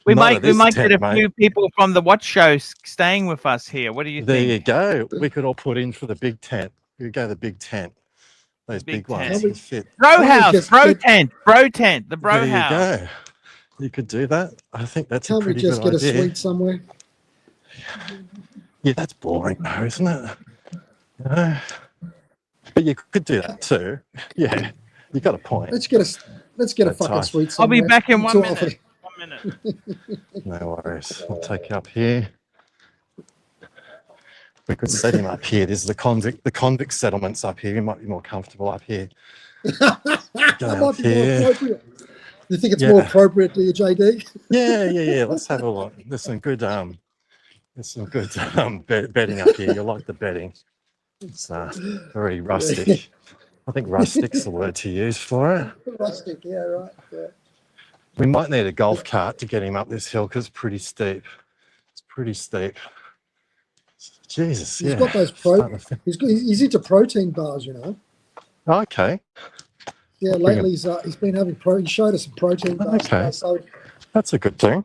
We Not might at this get a tent, mate. few people from the watch show staying with us here. What do you There you think? go. We could all put in for the big tent. We could go the big tent. Those Big big ones tent. would fit. Bro we house, just bro get- tent, the bro There house. you go. You could do that. I think that's a Can't we pretty just good get a idea. suite somewhere? Yeah, that's boring though, isn't it? You know? But you could do that too. Yeah, you got a point. Let's get a That's fucking right. suite I'll somewhere. be back in It's 1 awful. minute. 1 minute. No worries. I'll take you up here. We could set him up here. There's the convict settlements up here. He might be more comfortable up here. That Go might up be more here. appropriate. You think it's Yeah. more appropriate to you, JD? Yeah. Let's have a look. There's some good bedding up here. You'll like the bedding. It's very rustic. I think rustic's the word to use for it. Rustic, yeah, right. Yeah. We might need a golf cart to get him up this hill because it's pretty steep. It's pretty steep. Jesus, He's yeah. got those he's into protein bars, you know. Okay, Yeah, Bring lately he's been having he showed us some protein bars. Okay. So that's a good thing.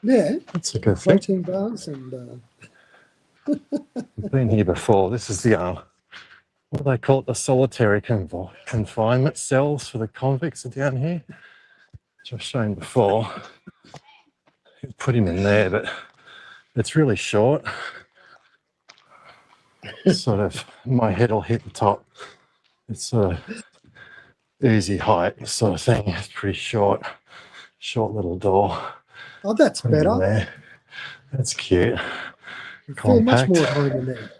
yeah, That's a good thing. protein bars and We've been here before. This is the what do they call it? The solitary confinement cells for the convicts are down here, which I've shown before. Put him in there, but it's really short. Sort of, my head will hit the top. It's sort of easy height sort of thing. It's pretty short little door. oh, that's Put him in better. there. That's cute. You feel much Compact. more at home in there.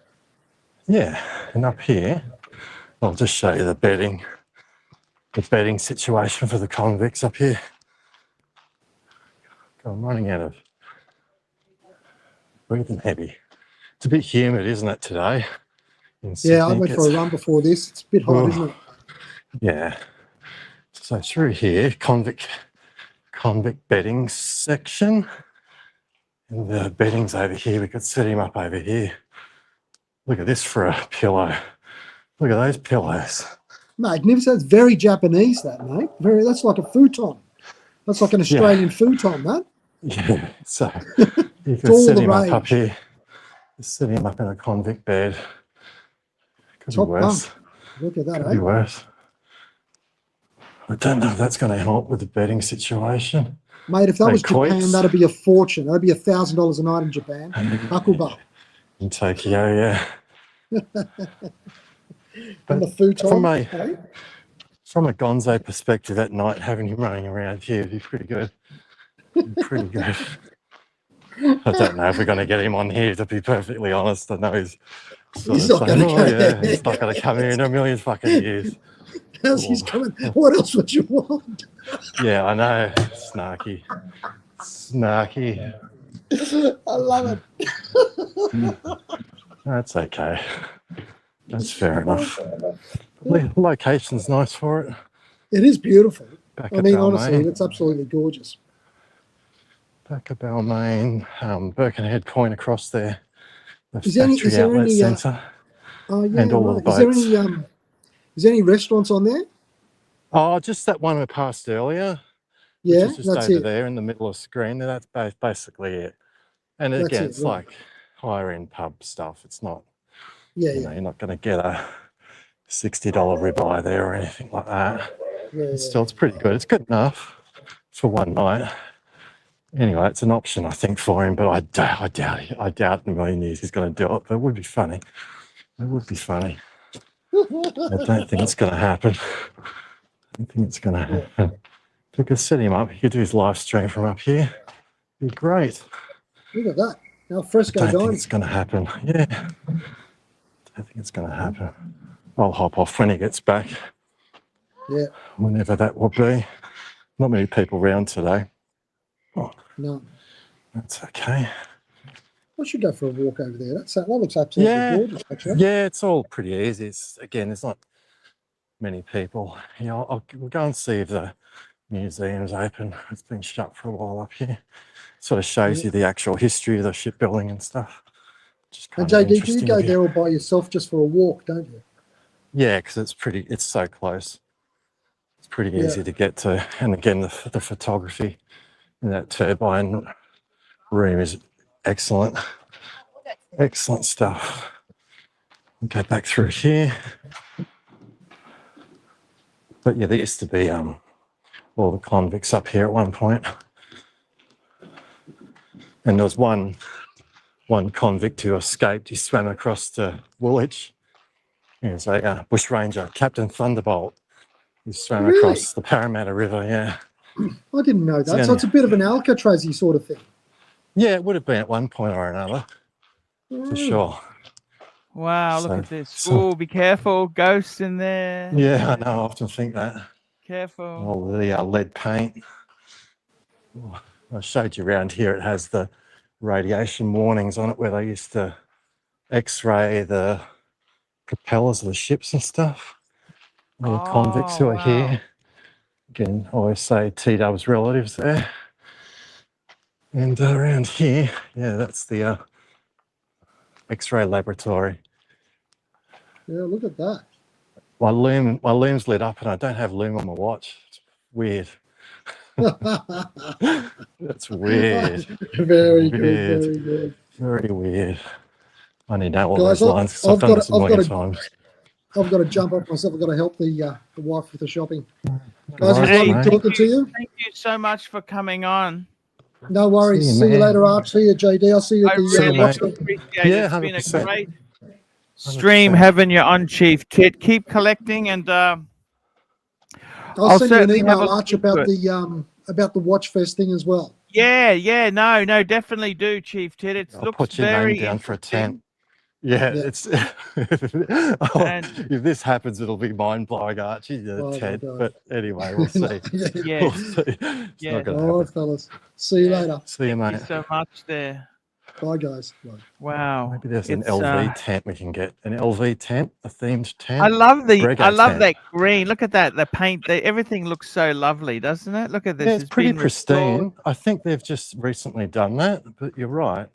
Yeah, and up here, I'll just show you the bedding situation for the convicts up here. God, I'm running out of breathing heavy. It's a bit humid, isn't it, today? In Yeah, I Sydney? went for a run before this. It's a bit hot, Oh. isn't it? Yeah. So through here, convict bedding section. And the bedding's over here. We could set him up over here. Look at this for a pillow. Look at those pillows. Magnificent. It's very Japanese, that, mate. That's like a futon. That's like an Australian futon, that. Yeah, so you can all set the him up rage. here. Just set him up in a convict bed. Could be Top worse. bunk. Look at that, Could eh? be worse. I don't know if that's going to help with the bedding situation. Mate, if that Hey, was Japan, coits. that'd be a fortune. That'd be $1,000 a night in Japan. Hakuba. In Tokyo, yeah. And the futon. From a gonzo perspective at night, having him running around here would be pretty good. Pretty good. I don't know if we're going to get him on here, to be perfectly honest. I know he's sort He's of not saying, gonna oh, yeah, he's not going to come here in a million fucking years. How's he's coming? What else would you want? Yeah, I know. Snarky. Snarky. I love it. That's okay. That's fair enough. Location's nice for it. It is beautiful. Back I at mean, Balmain. honestly, it's absolutely gorgeous. Back at Balmain, Birkenhead Point across there. The Is there factory outlet any, centre. Oh yeah, And all right. of the boats. Is there any restaurants on there? Oh, just that one we passed earlier. Yeah, Which is just that's over it. there in the middle of the screen. That's basically it. And That's again, it, it's right. like higher end pub stuff. It's not, Yeah, you yeah. know, you're not going to get a $60 ribeye there or anything like that. Yeah, Still, it's pretty good. It's good enough for one night. Anyway, it's an option, I think, for him, but I doubt it. I doubt in a million years he's going to do it, but it would be funny. It would be funny. I don't think it's going to happen. I don't think it's going to happen. If we could set him up, he could do his live stream from up here. It'd be great. Look at that. Al I fresco don't think dining. it's going to happen. Yeah. I don't think it's going to happen. I'll hop off when he gets back. Yeah. Whenever that will be. Not many people around today. Oh, No. that's okay. I should go for a walk over there. That looks absolutely gorgeous, actually. Yeah, it's all pretty easy. Again, there's not many people. You know, we'll go and see if the museum's open. It's been shut for a while up here. Sort of shows you the actual history of the shipbuilding and stuff. And JD, do you go there all by yourself just for a walk, don't you? Yeah, because it's so close. It's pretty easy to get to. And again, the photography in that turbine room is excellent. Excellent stuff. We'll go back through here. But yeah, there used to be all the convicts up here at one point. And there was one convict who escaped. He swam across to Woolwich. He was a bush ranger, Captain Thunderbolt. He swam across the Parramatta River, yeah. I didn't know that. So it's a bit of an Alcatraz-y sort of thing. Yeah, it would have been at one point or another, for sure. Wow, look at this. Oh, be careful. Ghosts in there. Yeah, I know. I often think that. Careful. All the lead paint. Oh, I showed you around here. It has the radiation warnings on it where they used to X-ray the propellers of the ships and stuff. All the convicts who are here. Again, I always say T-Dub's relatives there. And around here, yeah, that's the X-ray laboratory. Yeah, look at that. My loom's lit up and I don't have loom on my watch. It's weird. That's weird. Very good, very good. Very weird. I need to know all Guys, those lines because I've done this a million times. I've got to jump up myself. I've got to help the wife with the shopping. Guys, it was Hey, lovely talking to you. Thank you so much for coming on. No worries. See you man. later, Archie. See you, JD. I'll see you at I the really mate. appreciate it. Yeah, It's been a 100%. great stream 100%. having you on, Chief Tit. Keep collecting, and I'll I'll send you an certainly have email, a Arch, look about into the Watch Fest thing as well. yeah, no, definitely do, Chief Tit. It I'll looks put your very name down for a interesting. tent. Yeah, Yeah. it's And- if this happens, it'll be mind blowing, Archie, the Oh, my tent. God. But anyway, we'll see. Yeah, We'll see. It's Yeah. not going to All right, happen. fellas. See you later. See you, thank mate. you so much there. Bye. Bye, guys. Bye. Wow. Maybe there's an It's, LV tent we can get. An LV tent, a themed tent. I love Brego tent. that green. Look at that. The paint. Everything looks so lovely, doesn't it? Look at this. Yeah, it's pretty been restored. pristine. I think they've just recently done that, but you're right.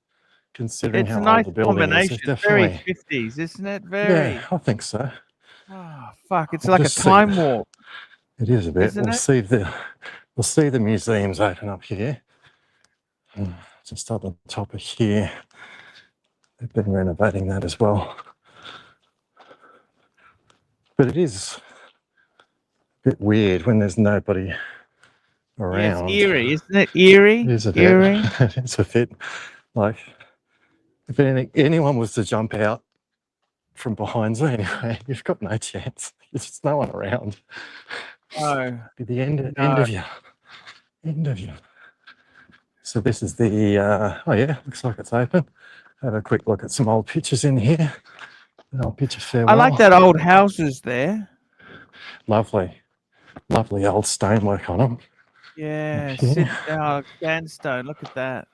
Considering It's how a nice old the building is, combination. it's Very definitely. 50s, isn't it? Very. Yeah, I think so. Oh, fuck. It's We'll like a just see. time warp. It is a bit. Isn't We'll it? see the museums open up here. Just up on top of here. They've been renovating that as well. But it is a bit weird when there's nobody around. Yeah, it's eerie, isn't it? Eerie? It is a bit. Eerie. It's a bit like if anyone was to jump out from behind you anyway, you've got no chance. There's just no one around. Oh. Be the end of you. End of you. So this is the, oh yeah, looks like it's open. Have a quick look at some old pictures in here. An old picture farewell. I like that old houses there. Lovely. Lovely old stonework on them. Yeah, sandstone. Look at that.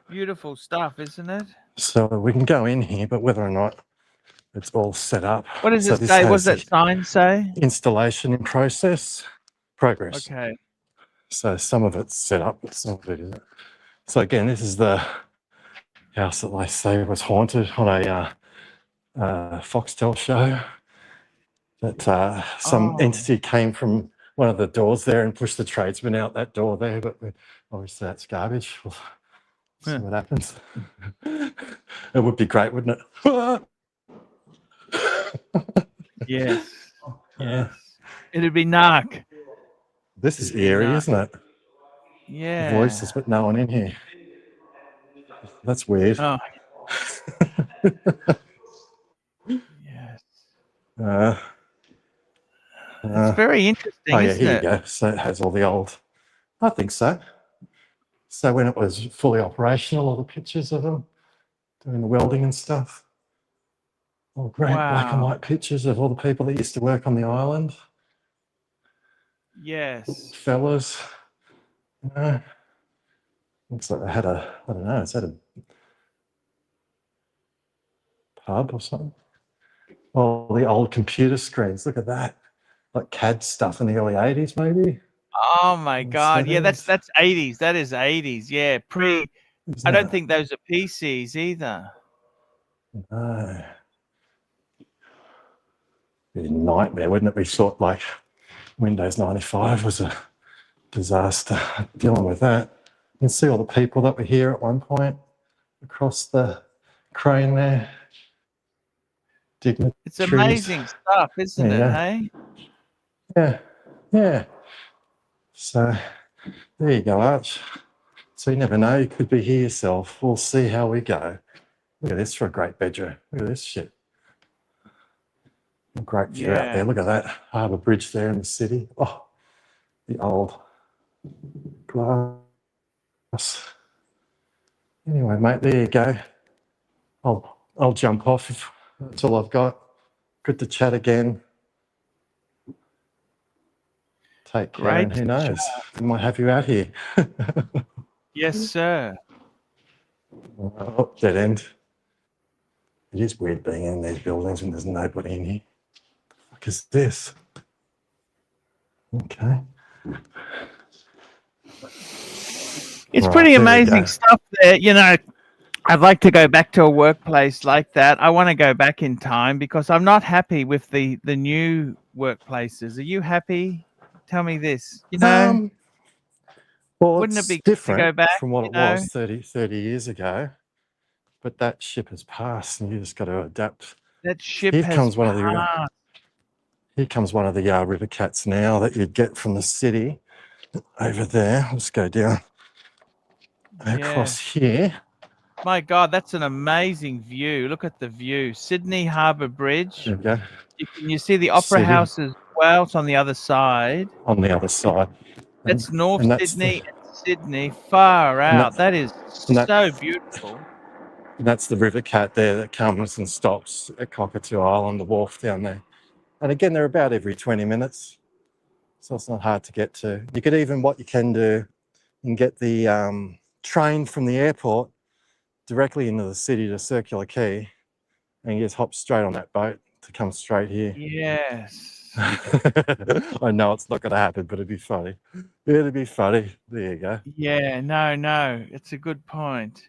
Beautiful stuff, isn't it? So we can go in here, but whether or not it's all set up. What does So it this say? What has does that sign say? Installation in progress. Okay. So some of it's set up, but some of it isn't. So again, this is the house that they say was haunted on a Foxtel show. That some entity came from one of the doors there and pushed the tradesman out that door there, but obviously that's garbage. We'll see what happens. It would be great, wouldn't it? Yes. Yes. It'd be narc. This is eerie, isn't it? Yeah. Voices, but no one in here. That's weird. Oh. Yes. It's very interesting, oh yeah, isn't here it? you go. So it has all the old. I think so. So when it was fully operational, all the pictures of them doing the welding and stuff. All great black and Wow. white pictures of all the people that used to work on the island. Yes. Fellas. You know, looks like they had I don't know, is that a pub or something? Oh, the old computer screens. Look at that. Like CAD stuff in the early 80s, maybe. Oh my God. Yeah, that's 80s. That is 80s. Yeah. I don't think those are PCs either. No. It'd be a nightmare, wouldn't it? We thought like Windows 95 was a disaster dealing with that. You can see all the people that were here at one point across the crane there. It's amazing stuff, isn't it? Hey? Yeah, yeah. So there you go, Arch. So you never know, you could be here yourself. We'll see how we go. Look at this for a great bedroom. Look at this shit. A great view out there. Look at that harbour bridge there in the city. Oh, the old glass. Anyway, mate, there you go. I'll jump off. That's all I've got. Good to chat again. Take care. Great. And who knows? We might have you out here. Yes, sir. Oh, dead end. It is weird being in these buildings when there's nobody in here. What the fuck is this? Okay. It's pretty amazing stuff there. You know, I'd like to go back to a workplace like that. I want to go back in time because I'm not happy with the new workplaces. Are you happy? Tell me this. You know, well, wouldn't it's it be good different to go back from what it was 30 years ago? But that ship has passed, and you just got to adapt. That ship Here has comes one passed. Here comes one of the river cats now that you'd get from the city over there. Let's go down across here. My God, that's an amazing view. Look at the view. Sydney Harbour Bridge. There we go. You see the Opera House as well. It's on the other side. On the other side. That's North Sydney and Sydney. Far out. That is so beautiful. And that's the river cat there that comes and stops at Cockatoo Island, the wharf down there. And again, they're about every 20 minutes. So it's not hard to get to. You could even, what you can do, you can get the train from the airport directly into the city to Circular Quay, and you just hop straight on that boat to come straight here. Yes. I know it's not going to happen, but it'd be funny. It'd be funny. There you go. Yeah, no, it's a good point.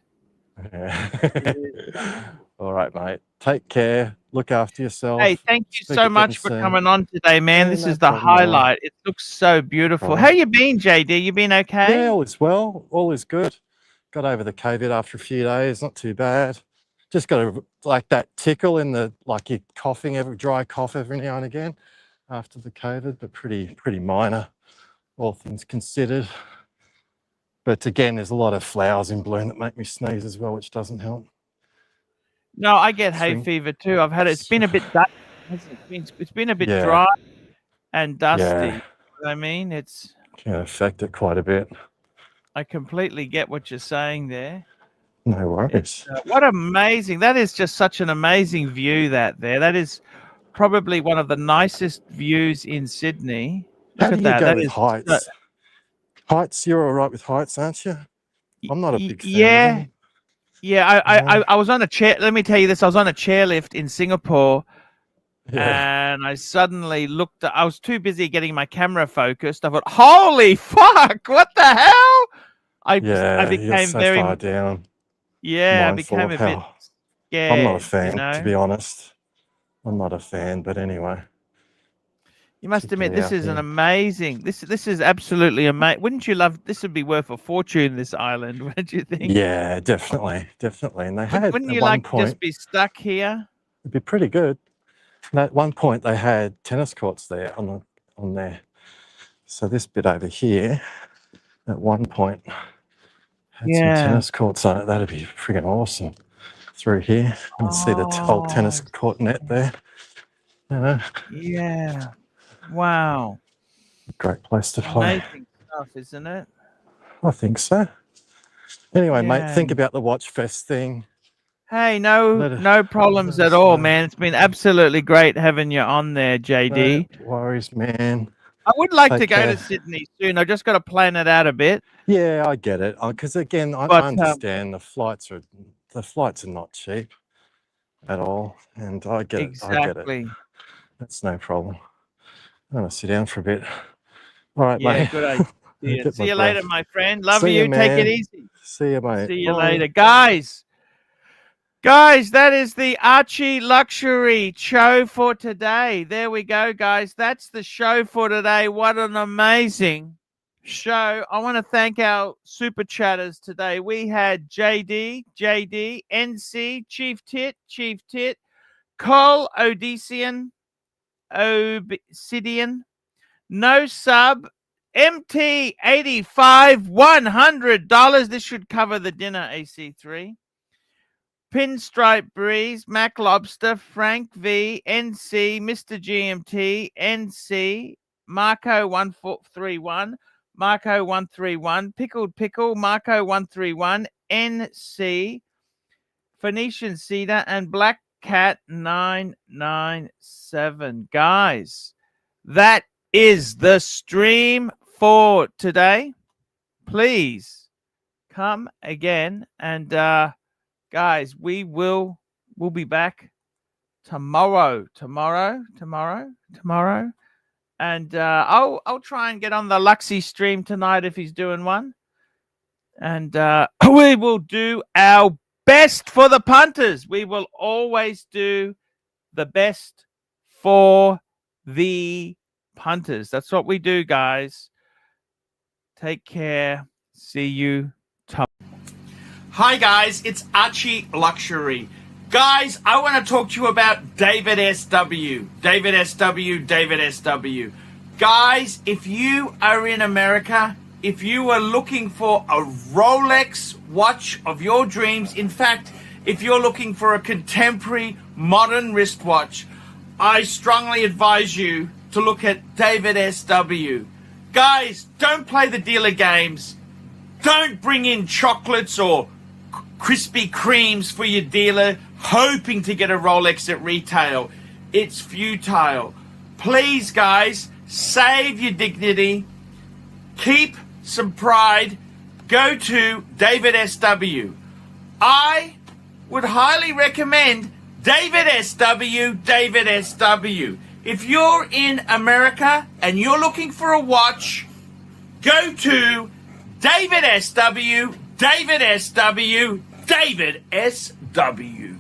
Yeah. All right, mate. Take care. Look after yourself. Hey, thank you Speak so again much for soon. coming on today, man. Yeah, This no is the problem at all. highlight. It looks so beautiful. All How right. you been, JD? You been okay? Yeah, all is well. All is good. Got over the COVID after a few days. Not too bad. Just got a, like that tickle in the, like you're coughing, dry cough every now and again after the COVID, but pretty minor, all things considered. But again, there's a lot of flowers in bloom that make me sneeze as well, which doesn't help. No, I get hay Swing. fever too. I've had it. It's been a bit dusty, hasn't it? It's been a bit Yeah. dry and dusty. Yeah. You know what I mean? It's Can affect it quite a bit. I completely get what you're saying there. No worries. What amazing. That is just such an amazing view that is probably one of the nicest views in Sydney. How Look do at you that. go That with is heights? Heights, you're all right with heights, aren't you? I'm not a big fan yeah. of them. Yeah, I was on a chair. Let me tell you this. I was on a chairlift in Singapore, Yeah. and I suddenly looked. I was too busy getting my camera focused. I thought, "Holy fuck! What the hell?" I Yeah, you're became so very far down. yeah. I Mindful became of a bit how scared. I'm not a fan, You know? to be honest. I'm not a fan, but anyway. You must admit, particularly this out is an here. amazing. This is absolutely amazing. Wouldn't you love? This would be worth a fortune. This island, wouldn't you think? Yeah, definitely. And they had Wouldn't at you one like to point, just be stuck here? it'd be pretty good. And at one point they had tennis courts there on there. So this bit over here, at one point, had some tennis courts on it. That'd be friggin' awesome. Through here, you can see the old tennis court net there. You know, Yeah. Wow. great place to play. Amazing stuff, isn't it? I think so. Anyway, mate, Yeah. think about the Watch Fest thing. Hey, Let it- no problems let at us all, know. man. It's been absolutely great having you on there, JD. No worries, man. I would like to Take go care. to Sydney soon. I just got to plan it out a bit. Yeah, I get it. Because again, I But, understand the flights are not cheap at all, and I get it. I get it. exactly. That's no problem. I'm gonna sit down for a bit. All right, Yeah, mate. good idea. Get See my you later, breath. my friend. Love See you. you, Take it man. easy. See you, mate. See you Bye. later. Guys, that is the Archie Luxury show for today. There we go, guys. That's the show for today. What an amazing show. I want to thank our super chatters today. We had JD, NC, Chief Tit, Cole, Odyssean, Obsidian, No Sub, MT85, $100. This should cover the dinner, AC3. Pinstripe Breeze, Mac Lobster, Frank V, NC, Mr. GMT, NC, Marco 1431, Marco 131, Pickled Pickle, Marco 131, NC, Phoenician Cedar, and Black Cat 997. Guys, that is the stream for today. Please come again, and guys, we'll be back tomorrow, and I'll try and get on the Luxy stream tonight if he's doing one, and we will do our best for the punters. We will always do the best for the punters. That's what we do, guys. Take care. See you tomorrow. Hi, guys. It's Archie Luxury. Guys, I want to talk to you about David SW. David SW. Guys, if you are in America, if you are looking for a Rolex watch of your dreams, in fact, if you're looking for a contemporary modern wristwatch, I strongly advise you to look at David SW. Guys, don't play the dealer games. Don't bring in chocolates or Krispy Kremes for your dealer hoping to get a Rolex at retail. It's futile. Please, guys, save your dignity. Keep some pride. Go to David SW. I would highly recommend David SW, David SW. If you're in America and you're looking for a watch, go to David SW, David SW, David SW.